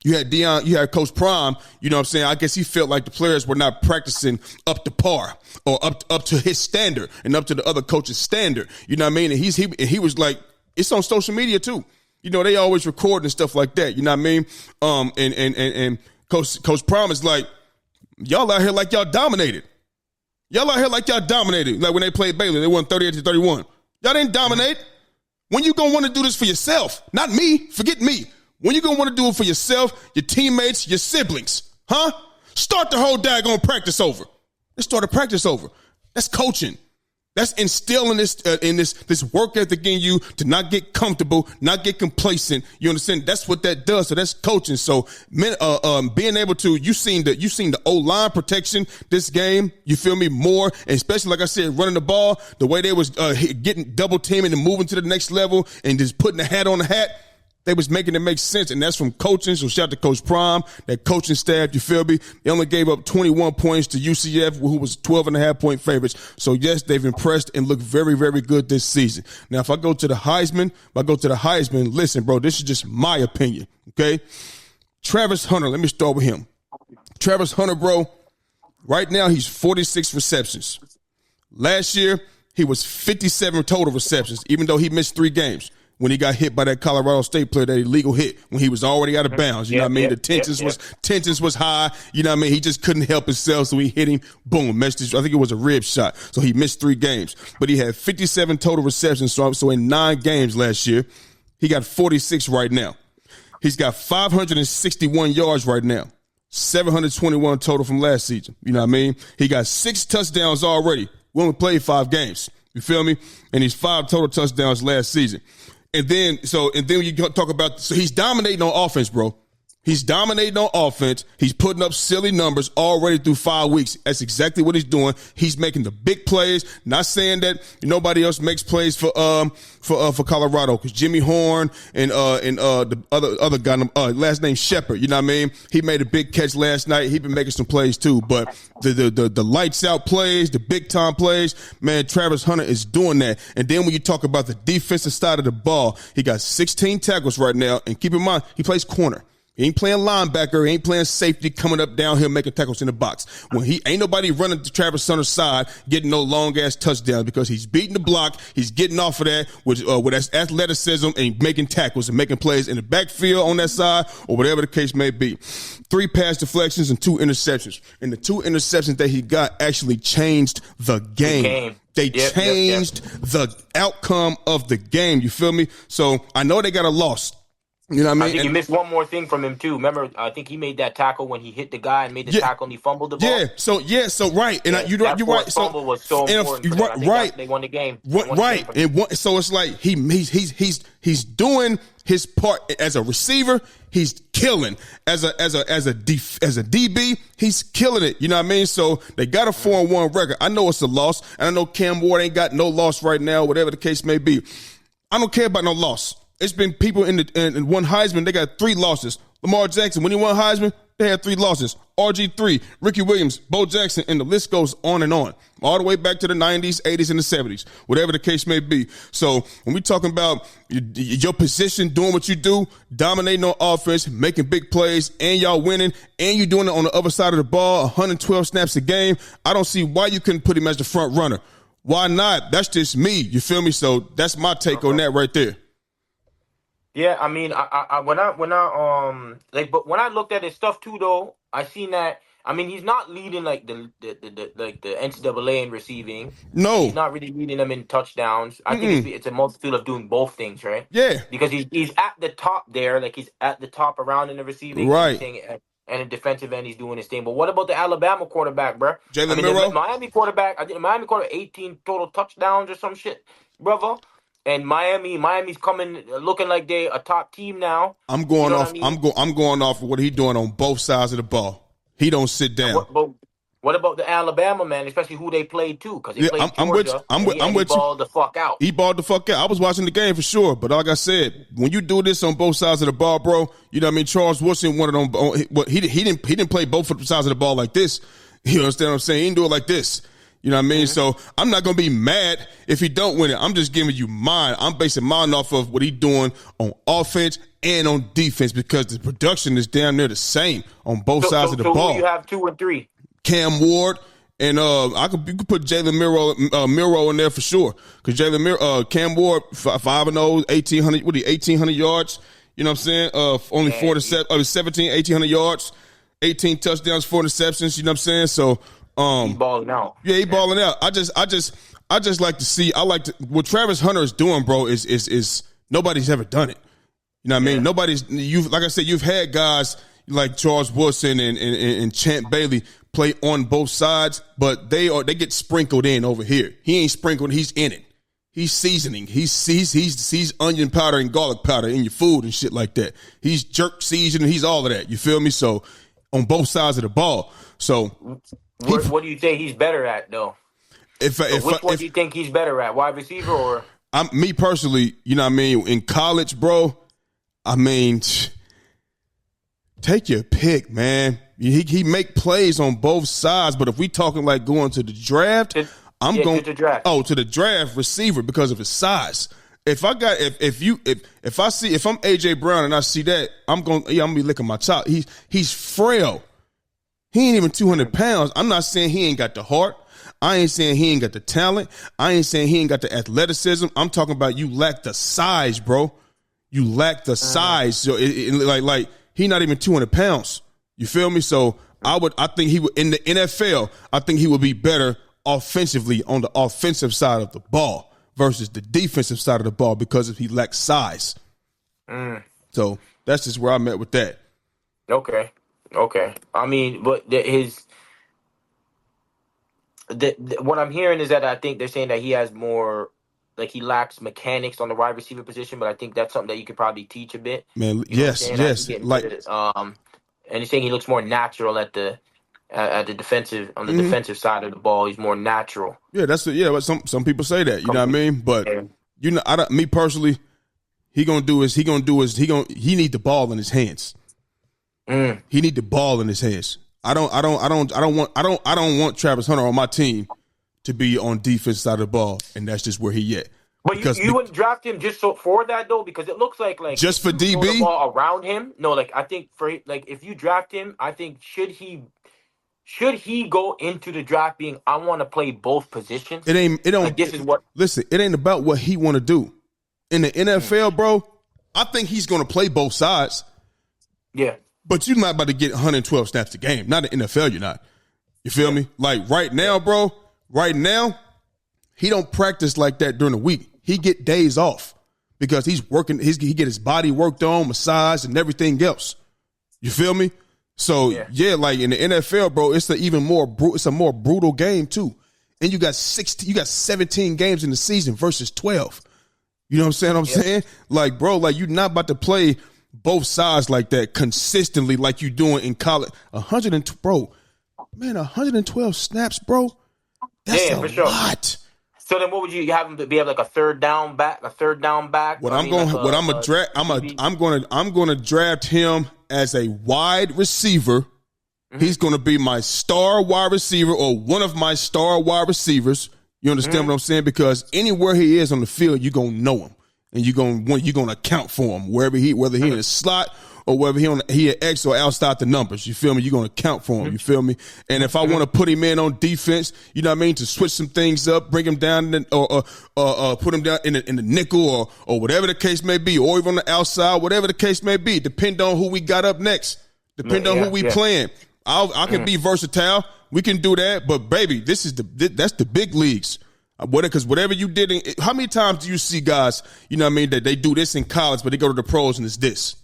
You had Coach Prime, you know what I'm saying? I guess he felt like the players were not practicing up to par or up to his standard and up to the other coach's standard. You know what I mean? And he was like, it's on social media too. You know, they always record and stuff like that. You know what I mean? And Coach Prime is like, y'all out here like y'all dominated. Y'all out here like y'all dominated. Like when they played Baylor, they won 38-31. Y'all didn't dominate. When you gonna want to do this for yourself? Not me. Forget me. When you gonna want to do it for yourself, your teammates, your siblings? Huh? Start the whole daggone practice over. Let's start a practice over. That's coaching. That's instilling this work ethic in you to not get comfortable, not get complacent. You understand? That's what that does. So that's coaching. So being able to, you seen the O-line protection this game. You feel me? More, and especially like I said, running the ball, the way they was getting double teaming and moving to the next level and just putting the hat on the hat. They was making it make sense, and that's from coaching. So shout out to Coach Prime, that coaching staff, you feel me? They only gave up 21 points to UCF, who was 12.5-point favorites. So, yes, they've impressed and looked very, very good this season. Now, if I go to the Heisman, listen, bro, this is just my opinion, okay? Travis Hunter, let me start with him. Travis Hunter, bro, right now he's 46 receptions. Last year, he was 57 total receptions, even though he missed 3 games. When he got hit by that Colorado State player, that illegal hit, when he was already out of bounds. You know what I mean? The tensions was high. You know what I mean? He just couldn't help himself, so he hit him. Boom. I think it was a rib shot. So he missed 3 games. But he had 57 total receptions. So in 9 games last year, he got 46 right now. He's got 561 yards right now. 721 total from last season. You know what I mean? He got 6 touchdowns already. We only played 5 games. You feel me? And he's 5 total touchdowns last season. And then you talk about, so he's dominating on offense, bro. He's dominating on offense. He's putting up silly numbers already through 5 weeks. That's exactly what he's doing. He's making the big plays. Not saying that nobody else makes plays for Colorado, because Jimmy Horn and the other guy, last name Shepard. You know what I mean? He made a big catch last night. He been making some plays too. But the lights out plays, the big time plays, man, Travis Hunter is doing that. And then when you talk about the defensive side of the ball, he got 16 tackles right now. And keep in mind, he plays corner. He ain't playing linebacker. He ain't playing safety, coming up downhill, making tackles in the box. When he ain't nobody running to Travis Hunter's side, getting no long ass touchdowns because he's beating the block. He's getting off of that with athleticism and making tackles and making plays in the backfield on that side or whatever the case may be. 3 pass deflections and 2 interceptions. And the 2 interceptions that he got actually changed the game. They changed the outcome of the game. You feel me? So I know they got a loss. You know what I mean? I think you missed one more thing from him too. Remember, I think he made that tackle when he hit the guy and made the tackle and he fumbled the ball. So right, and you're right. So fumble was so important. Right, they won the game. Right, so it's like he's doing his part as a receiver. He's killing as a DB. He's killing it. You know what I mean? So they got a 4-1 record. I know it's a loss, and I know Cam Ward ain't got no loss right now. Whatever the case may be, I don't care about no loss. It's been people in one Heisman, they got 3 losses. Lamar Jackson, when he won Heisman, they had 3 losses. RG3, Ricky Williams, Bo Jackson, and the list goes on and on. All the way back to the 90s, 80s, and the 70s, whatever the case may be. So when we talking about your position, doing what you do, dominating on offense, making big plays, and y'all winning, and you doing it on the other side of the ball, 112 snaps a game, I don't see why you couldn't put him as the front runner. Why not? That's just me. You feel me? So that's my take on that right there. Yeah, I mean, when I looked at his stuff too, though, I seen that. I mean, he's not leading like the NCAA in receiving. No, he's not really leading them in touchdowns. I think it's a multitude of doing both things, right? Yeah, because he's at the top there, like he's at the top around in the receiving, right? And in defensive end, he's doing his thing. But what about the Alabama quarterback, bro? Jalen Milroe? The Miami quarterback. I think the Miami quarterback 18 total touchdowns or some shit, brother. And Miami's coming looking like they a top team now. I'm going off. I mean? I'm going off of what he's doing on both sides of the ball. He don't sit down. What about the Alabama man, especially who they played too? Because they played Georgia. I'm with you. He balled the fuck out. He balled the fuck out. I was watching the game for sure, but like I said, when you do this on both sides of the ball, bro, you know what I mean. Charles Woodson wanted on. He didn't play both sides of the ball like this. You understand what I'm saying? He didn't do it like this. You know what I mean? Mm-hmm. So I'm not going to be mad if he don't win it. I'm just giving you mine. I'm basing mine off of what he's doing on offense and on defense because the production is damn near the same on both sides of the ball. So you have 2 and 3. Cam Ward and you could put Jalen Milroe in there for sure because Cam Ward 5-0, 1,800. What 1,800 yards? You know what I'm saying? Only 17, 1,800 yards, 18 touchdowns, 4 interceptions. You know what I'm saying? So. He's balling out. Yeah, he's balling out. I just like to see. What Travis Hunter is doing, bro. Is nobody's ever done it. You know what I mean? Like I said, you've had guys like Charles Woodson and Champ Bailey play on both sides, but they get sprinkled in over here. He ain't sprinkled. He's in it. He's seasoning. He's onion powder and garlic powder in your food and shit like that. He's jerk seasoning. He's all of that. You feel me? So on both sides of the ball. So. What do you say he's better at, though? Which one do you think he's better at, wide receiver or? Me personally, you know what I mean? In college, bro, I mean, take your pick, man. He make plays on both sides, but if we talking like going to the draft, I'm going to the draft. Oh, to the draft receiver because of his size. If I'm AJ Brown and I see that, I'm gonna be licking my chop. He's frail. He ain't even 200 pounds. I'm not saying he ain't got the heart. I ain't saying he ain't got the talent. I ain't saying he ain't got the athleticism. I'm talking about you lack the size, bro. You lack the size. So like he not even 200 pounds. You feel me? So I think he would in the NFL. I think he would be better offensively on the offensive side of the ball versus the defensive side of the ball because he lacks size. So that's just where I'm at with that. Okay. I mean, but what I'm hearing is that I think they're saying that he has more, like he lacks mechanics on the wide receiver position, but I think that's something that you could probably teach a bit. Man, yes. Like, and he's saying he looks more natural at the defensive defensive side of the ball. He's more natural. Yeah, but some people say that. You know what I mean? But me personally, he need the ball in his hands. He need the ball in his hands. I don't want Travis Hunter on my team to be on defense side of the ball, and that's just where he at. But you wouldn't draft him just for that though, because it looks like just for throw the DB. ball around him. No, like I think if you draft him, I think should he go into the draft being I want to play both positions? It don't. Like, this is what. Listen, it ain't about what he want to do. In the NFL, bro, I think he's going to play both sides. Yeah. But you're not about to get 112 snaps a game. Not in the NFL, you're not. You feel me? Like right now, bro, he don't practice like that during the week. He get days off because he's working. He get his body worked on, massaged, and everything else. You feel me? So yeah, like in the NFL, bro, it's it's a more brutal game too. And you got 17 games in the season versus 12. You know what I'm saying? Like, bro, like you're not about to play both sides like that consistently like you doing in college. 112 snaps, bro. That's a lot. So then, what would you have him to be like a third down back? I'm gonna draft him as a wide receiver. Mm-hmm. He's gonna be my star wide receiver or one of my star wide receivers. You understand what I'm saying? Because anywhere he is on the field, you're gonna know him, and you're gonna account for him whether he in the slot or whether he at X or outside the numbers. You feel me? You're gonna count for him. You feel me? And if I want to put him in on defense, you know what I mean, to switch some things up, bring him down or put him down in the nickel or whatever the case may be, or even on the outside, whatever the case may be. Depend on who we got up next. Depend on who we playing. I can be versatile. We can do that, but baby, that's the big leagues. Because whatever you did, how many times do you see guys, you know what I mean, that they do this in college, but they go to the pros and it's this?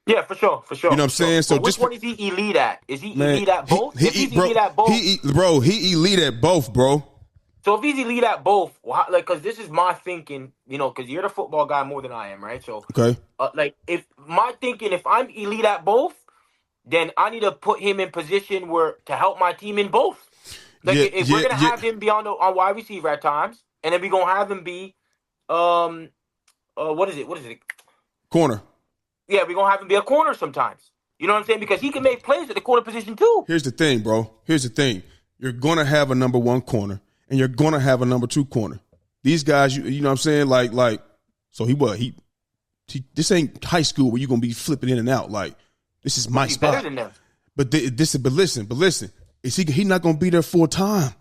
Yeah, for sure. You know what I'm saying? So which one is he elite at? Is he elite at both? He's elite at both. He elite at both, bro. So if he's elite at both, because this is my thinking, because you're the football guy more than I am, right? So, okay. If I'm elite at both, then I need to put him in position to help my team in both. If we're gonna have him be on wide receiver at times, and then we're gonna have him be, what is it? Corner. Yeah, we're gonna have him be a corner sometimes. You know what I'm saying? Because he can make plays at the corner position too. Here's the thing, bro. You're gonna have a number one corner, and you're gonna have a number two corner. These guys, you know what I'm saying? Like, so he this ain't high school where you're gonna be flipping in and out. Like, this is my spot. Better than them. But listen. Is he not gonna be there full time?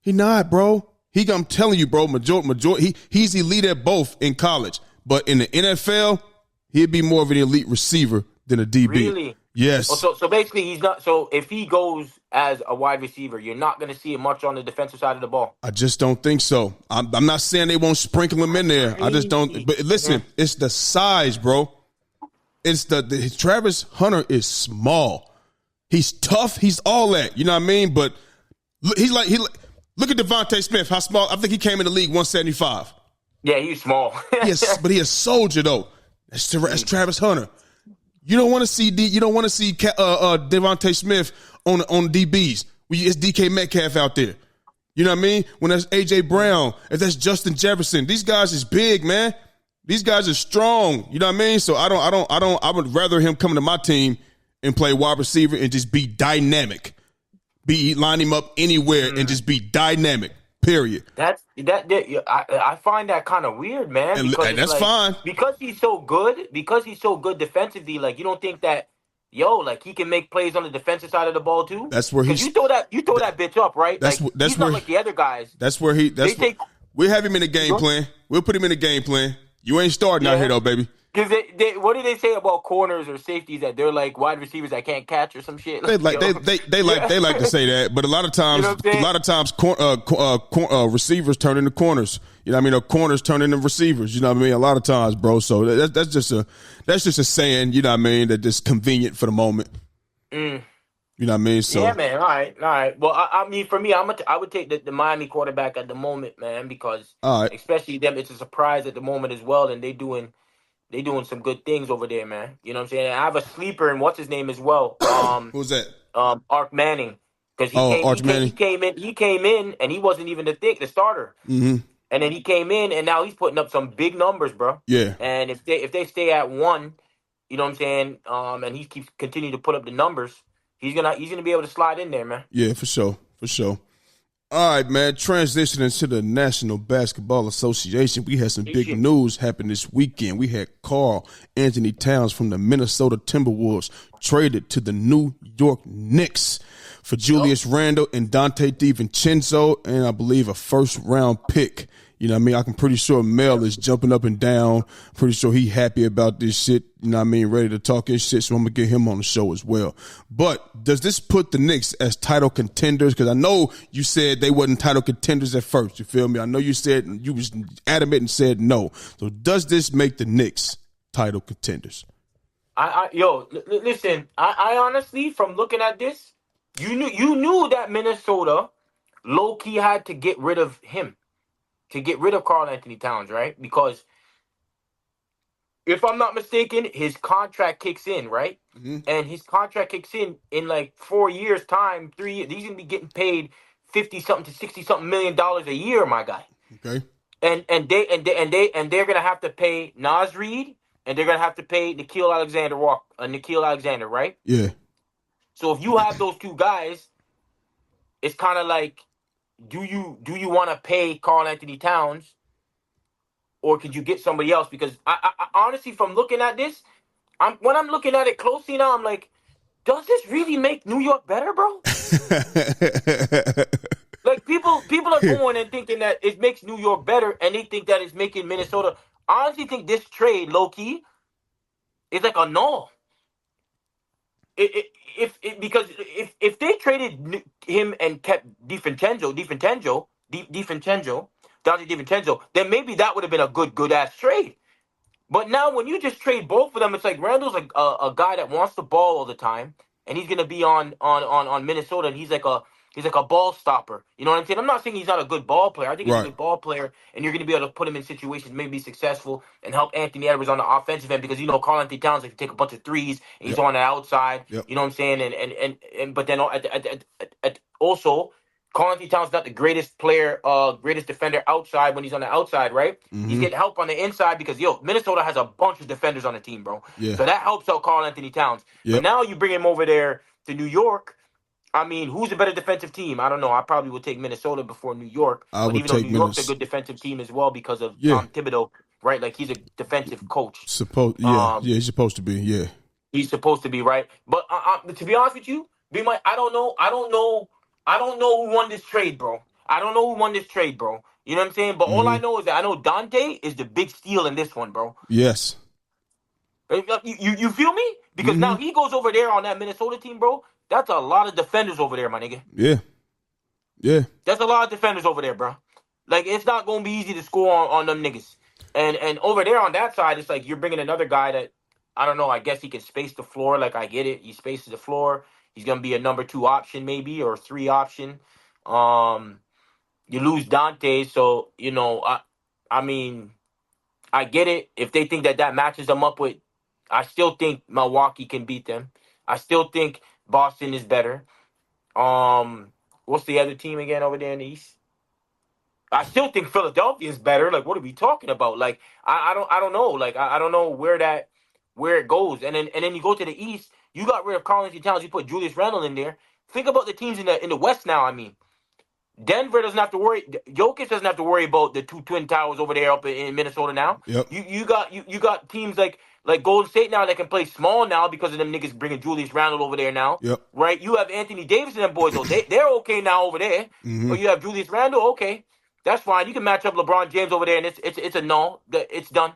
He not, bro. I'm telling you, bro. Majority. He's elite at both in college, but in the NFL, he'd be more of an elite receiver than a DB. Really? Yes. So basically, he's not. So if he goes as a wide receiver, you're not going to see him much on the defensive side of the ball. I just don't think so. I'm not saying they won't sprinkle him in there. I just don't. But listen, it's the size, bro. It's the Travis Hunter is small. He's tough. He's all that. You know what I mean? But look at Devontae Smith. How small? I think he came in the league 175. Yeah, he's small. Yes, but he's a soldier though. That's Travis Hunter. You don't want to see Devontae Smith on DBs. It's DK Metcalf out there. You know what I mean? When that's AJ Brown, if that's Justin Jefferson, these guys is big, man. These guys are strong. You know what I mean? So I would rather him come to my team and play wide receiver and just be dynamic. Line him up anywhere and just be dynamic. Period. I find that kind of weird, man. And that's fine because he's so good. Because he's so good defensively. Like, you don't think that, he can make plays on the defensive side of the ball too. That's where you throw that bitch up, right? That's he's where, not like the other guys. We'll have him in the game plan. We'll put him in the game plan. You ain't starting out here though, baby. Because what do they say about corners or safeties that they're like wide receivers that can't catch or some shit? They like to say that, but a lot of times, receivers turn into corners. You know what I mean? Or corners turn into receivers. You know what I mean? A lot of times, bro. So that's just a saying. You know what I mean? That just convenient for the moment. You know what I mean? So yeah, man. All right. Well, I mean, for me, I would take the Miami quarterback at the moment, man, because especially them, it's a surprise at the moment as well, and they doing some good things over there, man. You know what I'm saying? I have a sleeper and what's his name as well. Who's that? Ark Manning. Because he came in and he wasn't even the starter. Mm-hmm. And then he came in and now he's putting up some big numbers, bro. Yeah. And if they stay at one, you know what I'm saying? And he keeps continuing to put up the numbers, he's gonna be able to slide in there, man. Yeah, for sure. All right, man. Transitioning to the National Basketball Association, we had some big news happen this weekend. We had Karl-Anthony Towns from the Minnesota Timberwolves traded to the New York Knicks for Julius Randle and Dante DiVincenzo, and I believe a first-round pick. You know what I mean? I'm pretty sure Mel is jumping up and down. Pretty sure he happy about this shit. You know what I mean? Ready to talk his shit, so I'm going to get him on the show as well. But does this put the Knicks as title contenders? Because I know you said they wasn't title contenders at first. You feel me? I know you said you was adamant and said no. So does this make the Knicks title contenders? Listen, I honestly, from looking at this, you knew that Minnesota low-key had to get rid of him. To get rid of Karl-Anthony Towns, right? Because if I'm not mistaken, his contract kicks in, right? Mm-hmm. And his contract kicks in like 4 years' time, 3 years. He's gonna be getting paid $50-something to $60-something million a year, my guy. Okay. And they're gonna have to pay Naz Reid, and they're gonna have to pay Nickeil Alexander, right? Yeah. So if you have those two guys, it's kind of like, do you want to pay Karl-Anthony Towns, or could you get somebody else? Because I honestly, from looking at this, when I'm looking at it closely now, I'm like, does this really make New York better, bro? Like people are going and thinking that it makes New York better, and they think that it's making Minnesota. I honestly think this trade, low key, is like a null. Because if they traded him and kept Dante DiVincenzo, then maybe that would have been a good ass trade. But now when you just trade both of them, it's like Randall's like a guy that wants the ball all the time, and he's gonna be on Minnesota, and he's like a ball stopper. You know what I'm saying? I'm not saying he's not a good ball player. I think he's a good ball player, and you're gonna be able to put him in situations, maybe be successful, and help Anthony Edwards on the offensive end, because Karl-Anthony Towns can take a bunch of threes, and he's on the outside. Yep. You know what I'm saying? And but then also, Karl-Anthony Towns not the greatest player, greatest defender outside when he's on the outside, right? Mm-hmm. He's getting help on the inside because Minnesota has a bunch of defenders on the team, bro. Yeah. So that helps out Karl-Anthony Towns. Yep. But now you bring him over there to New York. I mean, who's a better defensive team? I don't know. I probably would take Minnesota before New York. But even though New York's a good defensive team as well because of Tom Thibodeau, right? Like, he's a defensive coach. He's supposed to be. Yeah, he's supposed to be, right? But to be honest with you, I don't know who won this trade, bro. You know what I'm saying? But all I know is that I know Dante is the big steal in this one, bro. Yes. You feel me? Because now he goes over there on that Minnesota team, bro. That's a lot of defenders over there, my nigga. Yeah. Yeah. That's a lot of defenders over there, bro. Like, it's not going to be easy to score on them niggas. And over there on that side, it's like you're bringing another guy that, I don't know, I guess he can space the floor. Like, I get it. He spaces the floor. He's going to be a number 2 option maybe, or 3 option. You lose Dante, so, I mean, I get it. If they think that matches them up with, I still think Milwaukee can beat them. I still think Boston is better. What's the other team again over there in the East? I still think Philadelphia is better. Like, what are we talking about? Like, I don't know. Like, I don't know where it goes. And then you go to the East. You got rid of Karl-Anthony Towns. You put Julius Randle in there. Think about the teams in the West now. I mean, Denver doesn't have to worry. Jokic doesn't have to worry about the 2 twin towers over there up in Minnesota now. Yep. You got teams like Golden State now that can play small now because of them niggas bringing Julius Randle over there now. Yep. Right? You have Anthony Davis and them boys. Though. They're okay now over there. Mm-hmm. But you have Julius Randle. Okay, that's fine. You can match up LeBron James over there, and it's a no. It's done.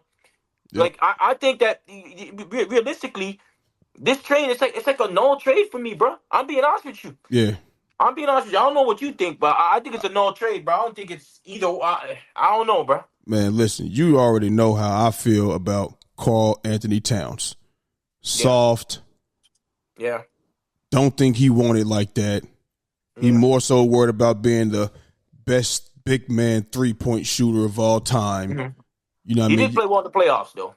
Yep. Like I think that realistically, this trade it's like a null trade for me, bro. I'm being honest with you. Yeah. I'm being honest with you. I don't know what you think, but I think it's a null trade, bro. I don't think it's either. I don't know, bro. Man, listen, you already know how I feel about Karl-Anthony Towns. Soft. Yeah. Don't think he wanted like that. He more so worried about being the best big man 3-point shooter of all time. Mm-hmm. You know what I mean? He did play well in the playoffs, though.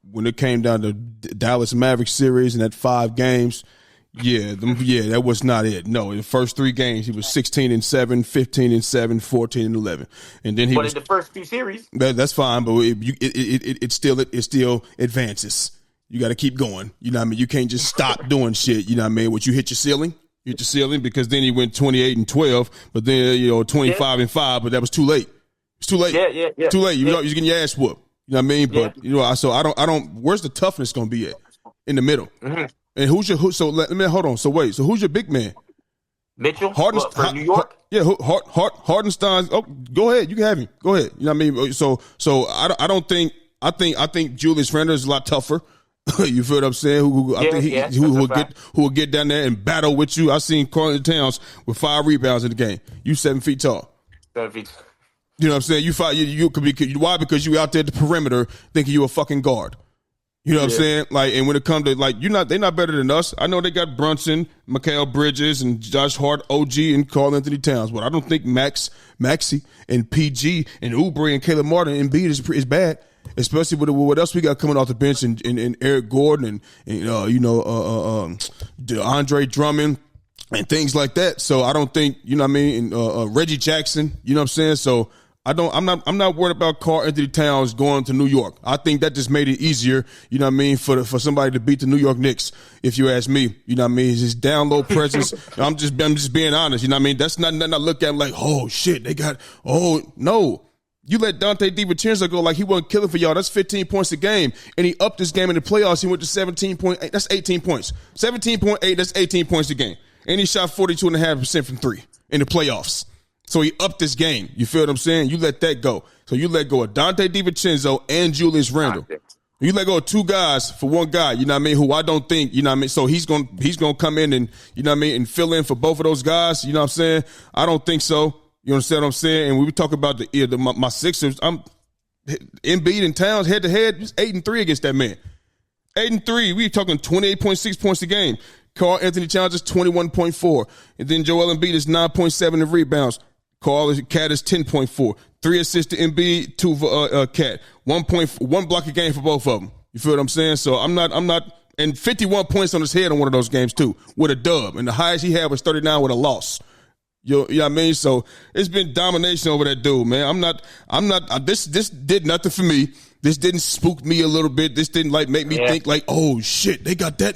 When it came down to Dallas Mavericks series and that 5 games, that was not it. No, in the first 3 games, he was 16-7, 15-7, 14-11, and then in the first 2 series, that's fine. But it still advances. You got to keep going. You know what I mean? You can't just stop doing shit. You know what I mean? Once you hit your ceiling, hit your ceiling because then he went 28-12, but then 25-5, but that was too late. It's too late. Yeah. It's too late. You're getting your ass whooped. You know what I mean? But so I don't. Where's the toughness going to be at? In the middle. Mm-hmm. And so let me hold on. So wait. So who's your big man? Mitchell for New York. Hartenstein. Oh, go ahead. You can have him. Go ahead. You know what I mean? So I don't think. I think Julius Randle is a lot tougher. You feel what I'm saying? Who will get down there and battle with you. I seen Karl-Anthony Towns with 5 rebounds in the game. You 7 feet tall. 7 feet. You know what I'm saying? You could be why? Because you out there at the perimeter thinking you a fucking guard. You know what I'm saying? Like, and when it comes to they're not better than us. I know they got Brunson, Mikal Bridges, and Josh Hart, OG, and Karl-Anthony Towns, but I don't think Maxey, and PG, and Oubre, and Caleb Martin, and Embiid is bad. Especially with what else we got coming off the bench, and Eric Gordon, and Andre Drummond, and things like that. So I don't think, you know what I mean, and Reggie Jackson, you know what I'm saying? So I'm not worried about Karl-Anthony Towns going to New York. I think that just made it easier, you know what I mean, for somebody to beat the New York Knicks, if you ask me. You know what I mean? His down low presence. I'm just being honest, you know what I mean? That's not nothing I look at like, oh shit, no. You let Dante DiVincenzo go like he wasn't killing for y'all. That's 15 points a game. And he upped this game in the playoffs. He went to 17.8. That's 18 points. 17.8, that's 18 points a game. And he shot 42.5% from 3 in the playoffs. So he upped this game. You feel what I'm saying? You let that go. So you let go of Dante DiVincenzo and Julius Randle. You let go of 2 guys for 1 guy, you know what I mean, who I don't think, you know what I mean, so he's gonna come in and, you know what I mean, and fill in for both of those guys, you know what I'm saying? I don't think so. You understand what I'm saying? And we talk about my Sixers. I'm Embiid and Towns head to head. 8-3 against that man. 8-3. We talking 28.6 points a game. Karl-Anthony Towns is 21.4, and then Joel Embiid is 9.7 in rebounds. Cat is 10.4. 3 assists to Embiid, 2 for Cat. 1 block a game for both of them. You feel what I'm saying? So I'm not. And 51 points on his head on one of those games too, with a dub. And the highest he had was 39 with a loss. You know what I mean? So it's been domination over that dude, man. I'm not, this did nothing for me. This didn't spook me a little bit. This didn't make me think like, oh shit, they got that.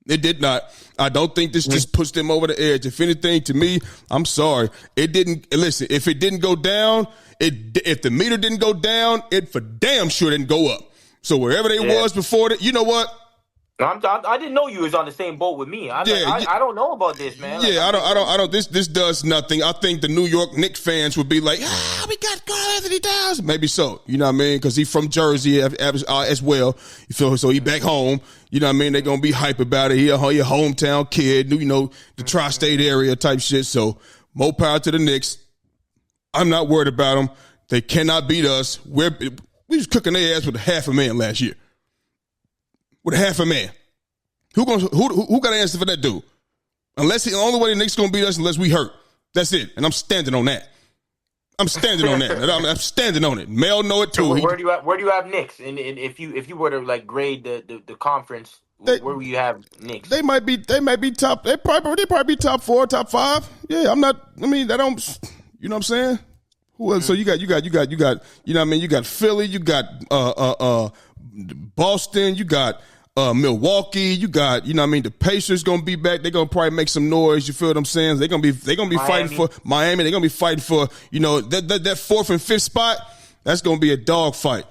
It did not. I don't think this just pushed them over the edge. If anything, to me, I'm sorry. It didn't, listen, if it didn't go down, if the meter didn't go down, it for damn sure didn't go up. So wherever they was before that, you know what? I didn't know you was on the same boat with me. I don't know about this, man. Yeah, I don't. This does nothing. I think the New York Knicks fans would be like, we got Karl-Anthony Towns. Maybe so. You know what I mean? Because he's from Jersey as well. You feel so he back home. You know what I mean? They're gonna be hype about it. He a hometown kid. You know, the tri-state area type shit. So more power to the Knicks. I'm not worried about them. They cannot beat us. We was cooking their ass with a half a man last year. With a half a man. Who got to answer for that dude? The only way the Knicks going to beat us unless we hurt. That's it. And I'm standing on that. I'm standing on it. Mel know it too. So where do you have Knicks? And if you were to like grade the conference, where will you have Knicks? They might be top. They probably be top 4, top 5. Yeah, I'm not. I mean, they don't. You know what I'm saying? Who else? So you got. You know what I mean? You got Philly. You got Boston. You got Milwaukee. You got. You know what I mean? The Pacers gonna be back. They're gonna probably make some noise. You feel what I'm saying? They're gonna be fighting for Miami. They're gonna be fighting for that 4th and 5th spot. That's gonna be a dog fight.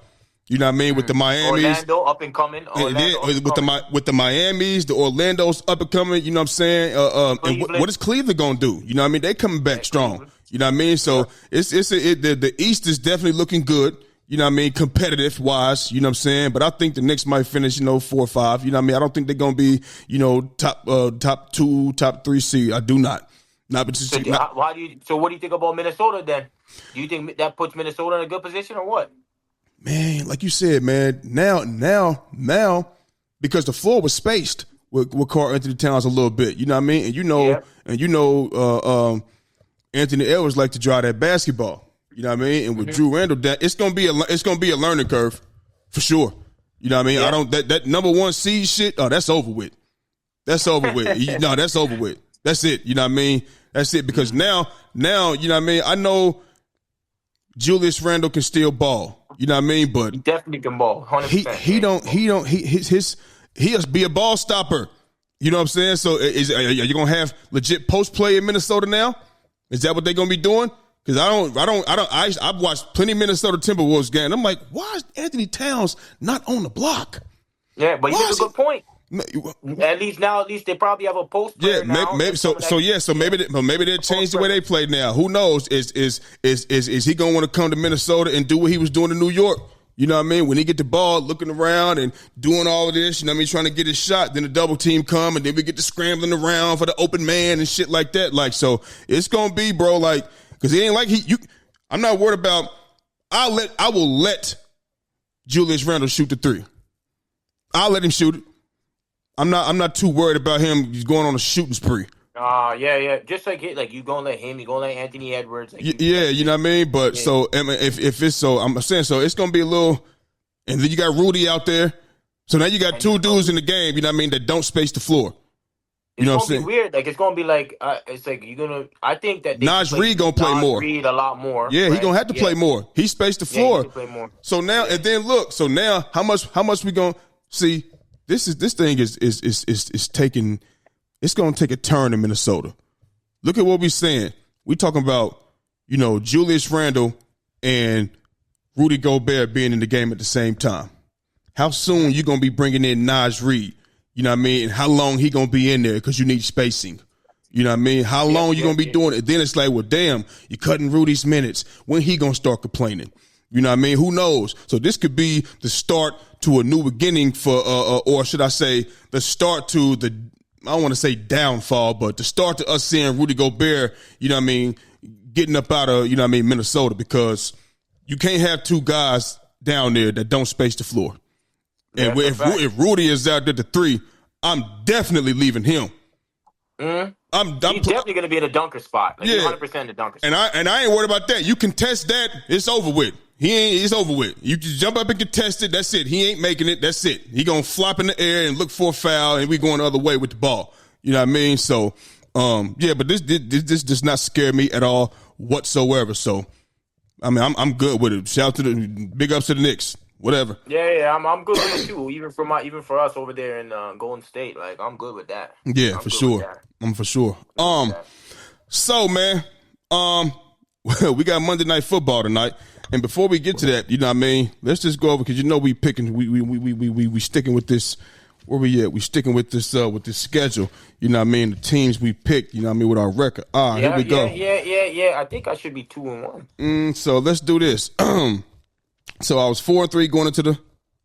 You know what I mean? With the Miamis. Orlando up and coming. With the Miamis, the Orlando's up and coming. You know what I'm saying? And what is Cleveland gonna do? You know what I mean? They coming back strong. Cleveland. You know what I mean? So the East is definitely looking good. You know what I mean? Competitive wise. You know what I'm saying? But I think the Knicks might finish 4 or 5. You know what I mean? I don't think they're gonna be top 2, top 3 seed. I do not. So what do you think about Minnesota then? Do you think that puts Minnesota in a good position or what? Man, like you said, man, now, because the floor was spaced with Karl-Anthony Towns a little bit, you know what I mean? And Anthony Edwards like to drive that basketball, you know what I mean? And with Drew Randall, it's gonna be a learning curve for sure. You know what I mean? Yeah. That number 1 seed shit. Oh, that's over with. That's over with. No, that's over with. That's it. You know what I mean? That's it. Because now, you know what I mean? I know Julius Randle can still ball. You know what I mean? But he definitely can ball. 100%. He'll be a ball stopper. You know what I'm saying? So are you gonna have legit post play in Minnesota now? Is that what they're gonna be doing? Because I've watched plenty of Minnesota Timberwolves games. I'm like, why is Anthony Towns not on the block? Yeah, but you have a good point. At least they probably have a post player. Yeah, now. maybe maybe they'll change the way they play now. Who knows? Is he gonna want to come to Minnesota and do what he was doing in New York? You know what I mean? When he get the ball, looking around and doing all of this, you know what I mean, trying to get his shot, then the double team come, and then we get to scrambling around for the open man and shit like that. Like, so it's gonna be, bro, like, because it ain't like I'm not worried about. I will let Julius Randle shoot the three. I'll let him shoot it. I'm not too worried about him going on a shooting spree. Yeah. Just like you gonna let him, you gonna let Anthony Edwards. Like, you know what I mean. But so I mean, if it's so, I'm saying so it's gonna be a little. And then you got Rudy out there. So now you got two dudes in the game. You know what I mean, that don't space the floor. You know what I'm saying? It's gonna be weird. Like it's gonna be like it's like you're gonna. I think that Naj Reid gonna play more. Reid a lot more. Yeah, right? He gonna have to play more. He spaced the floor. He play more. So now and then look. So now how much we gonna see? This thing is taking. It's gonna take a turn in Minnesota. Look at what we're saying. We talking about, you know, Julius Randle and Rudy Gobert being in the game at the same time. How soon you gonna be bringing in Naj Reid? You know what I mean? And how long he gonna be in there because you need spacing? You know what I mean? How long you gonna be doing it? Then it's like, well, damn, you're cutting Rudy's minutes. When he gonna start complaining? You know what I mean? Who knows? So this could be the start to a new beginning for, or should I say, the start to the, I don't want to say downfall, but the start to us seeing Rudy Gobert, you know what I mean, getting up out of, you know what I mean, Minnesota, because you can't have two guys down there that don't space the floor. And if Rudy is out there to three, I'm definitely leaving him. Mm-hmm. He's definitely going to be in a dunker spot. Like 100% a dunker spot. And I ain't worried about that. You contest that, it's over with. It's over with. You just jump up and contest it, that's it. He ain't making it, that's it. He going to flop in the air and look for a foul, and we going the other way with the ball. You know what I mean? So, but this does not scare me at all whatsoever. So, I mean, I'm good with it. Shout out to the big ups to the Knicks. Whatever. Yeah, I'm good with it too. Even for us over there in Golden State, like I'm good with that. Yeah, for sure. I'm for sure. So man, we got Monday Night Football tonight, and before we get to that, you know what I mean, let's just go over because you know we sticking with this. Where we at? We sticking with this schedule. You know what I mean? The teams we picked. You know what I mean with our record. Here we go. Yeah. I think I should be 2-1. So let's do this. So I was 4-3 going into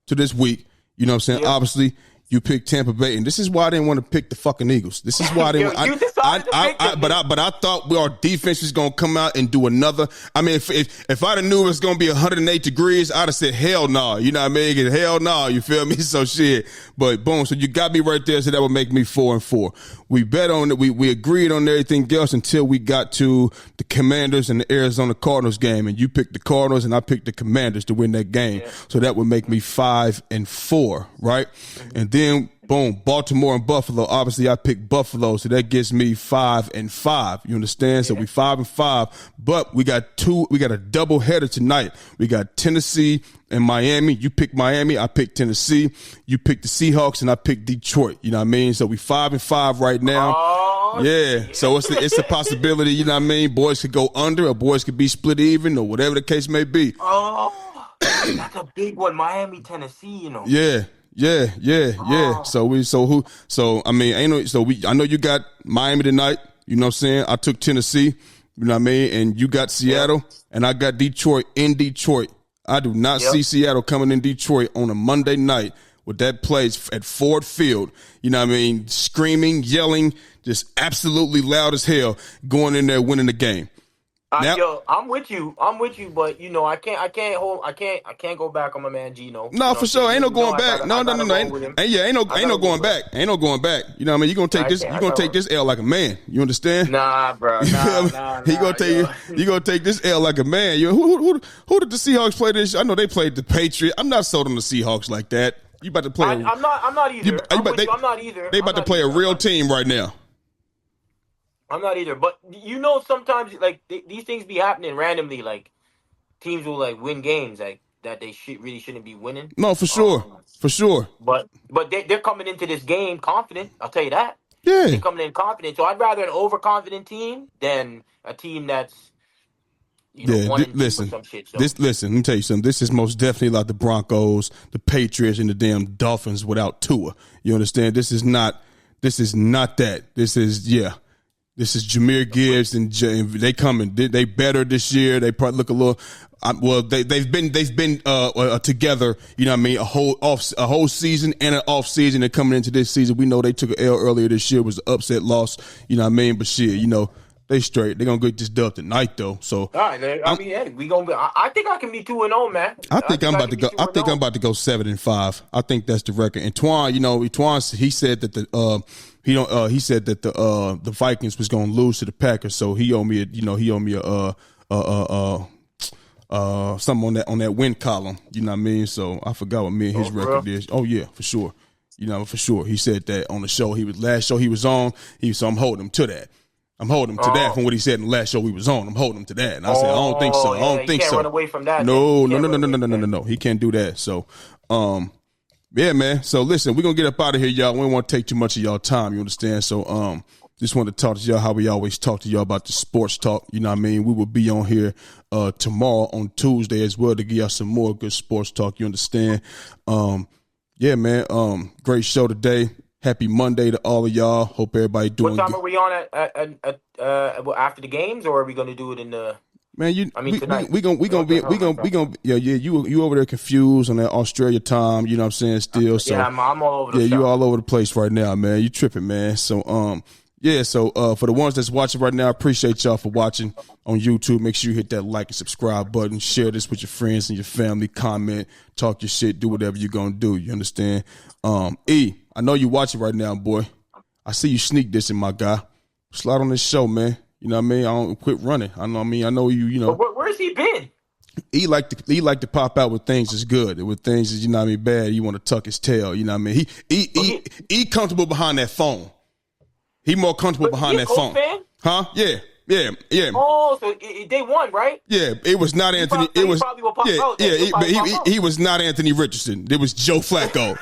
this week. You know what I'm saying? Yeah. Obviously, you picked Tampa Bay, and this is why I didn't want to pick the fucking Eagles. This is why I didn't. But I thought our defense was gonna come out and do another. I mean, if I'd have knew it was gonna be 108 degrees, I'd have said hell no. You know what I mean? Hell no. You feel me? So shit. But boom. So you got me right there. So that would make me 4-4. We bet on it. We agreed on everything else until we got to the Commanders and the Arizona Cardinals game, and you picked the Cardinals and I picked the Commanders to win that game. Yeah. So that would make me 5-4, right? And then boom, Baltimore and Buffalo. Obviously, I picked Buffalo, so that gets me 5-5. You understand? Yeah. So we 5-5, but we got a double header tonight. We got Tennessee and Miami. You picked Miami, I picked Tennessee. You picked the Seahawks, and I picked Detroit. You know what I mean? So we 5-5 right now. Oh, yeah. So it's a possibility. You know what I mean? Boys could go under, or boys could be split even, or whatever the case may be. Oh, that's a big one. Miami, Tennessee. You know. Yeah. Oh. I know you got Miami tonight, you know what I'm saying? I took Tennessee, you know what I mean? And you got Seattle, and I got Detroit in Detroit. I do not see Seattle coming in Detroit on a Monday night with that place at Ford Field, you know what I mean? Screaming, yelling, just absolutely loud as hell, going in there winning the game. I'm with you, but you know I can't go back on my man Gino. No, for sure, ain't no going back. No. Ain't no going back. Ain't no going back. You know what I mean? You gonna take this L like a man. You understand? Nah, bro. Nah. You gonna take this L like a man. Who did the Seahawks play this? I know they played the Patriots. I'm not sold on the Seahawks like that. You about to play? I'm not either. I'm not either. They about to play a real team right now. I'm not either, but you know sometimes like these things be happening randomly. Like teams will like win games like that they really shouldn't be winning. No, for sure. For sure. But they're coming into this game confident. I'll tell you that. Yeah. They're coming in confident. So I'd rather an overconfident team than a team that's listen. some shit. So. Listen. Let me tell you something. This is most definitely like the Broncos, the Patriots, and the damn Dolphins without Tua. You understand? This is not that. This is Jahmyr Gibbs and they coming. They better this year. They probably look a little. They've been together. You know what I mean? A whole season and an off season. They're coming into this season. We know they took an L earlier this year. It was an upset loss. You know what I mean? But shit, they straight. They're gonna get this dub tonight though. So all right, hey, we gonna be. I think I can be 2-0, man. I think I'm about to go. I think I'm about to go 7-5. I think that's the record. And Twan, he said that he said that the Vikings was gonna lose to the Packers. So he owed me something on that win column. You know what I mean? So I forgot what me and his record is. Oh yeah, for sure. For sure. He said that on the show last show he was on. So I'm holding him to that. I'm holding him to that from what he said in the last show we was on. I'm holding him to that. And I said, I don't think so. I don't think so. Run away from that. No. He can't do that. So, yeah, man. So listen, we're gonna get up out of here, y'all. We don't want to take too much of y'all time. You understand? So, just wanted to talk to y'all how we always talk to y'all about the sports talk. You know what I mean? We will be on here tomorrow on Tuesday as well to give y'all some more good sports talk. You understand? Yeah, man. Great show today. Happy Monday to all of y'all. Hope everybody doing good. What time are we on at after the games, or are we going to do it in the? Man, tonight. We gonna be you over there confused on that Australia time. You know what I'm saying? Still, so yeah, I'm all over the you all over the place right now, man. You tripping, man. So So for the ones that's watching right now, I appreciate y'all for watching on YouTube. Make sure you hit that like and subscribe button. Share this with your friends and your family. Comment, talk your shit, do whatever you're gonna do. You understand? I know you watching right now, boy. I see you sneak dissing, my guy. Slide on this show, man. You know what I mean? I don't quit running. I know you. But where's he been? He like to pop out with things that's good. With things that's, bad, you want to tuck his tail. You know what I mean? He comfortable behind that phone. He more comfortable behind that phone. Fan? Huh? Yeah. Oh, so they won, right? Yeah, it was not Anthony. He was not Anthony Richardson. It was Joe Flacco.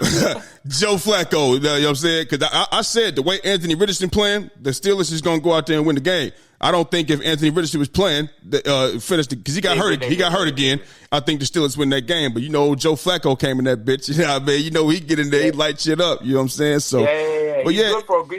Joe Flacco. You know what I'm saying? Because I said the way Anthony Richardson playing, the Steelers is going to go out there and win the game. I don't think if Anthony Richardson was playing, finished because he got hurt. He got hurt again. I think the Steelers win that game. But Joe Flacco came in that bitch. You know what I mean? He get in there, he light shit up. You know what I'm saying? So But he's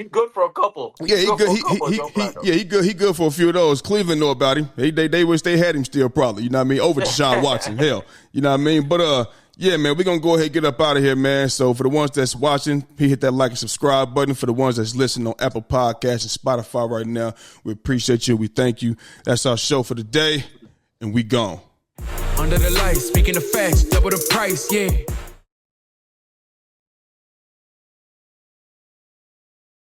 good for a couple. Yeah, he good. He good for a few of those. Cleveland know about him. They wish they had him still, probably. You know what I mean? Over Deshaun Watson. Hell, you know what I mean? But yeah, man, we're gonna go ahead and get up out of here, man. So for the ones that's watching, hit that like and subscribe button. For the ones that's listening on Apple Podcasts and Spotify right now, we appreciate you. We thank you. That's our show for the day, and we gone. Under the lights, speaking of facts, double the price, yeah.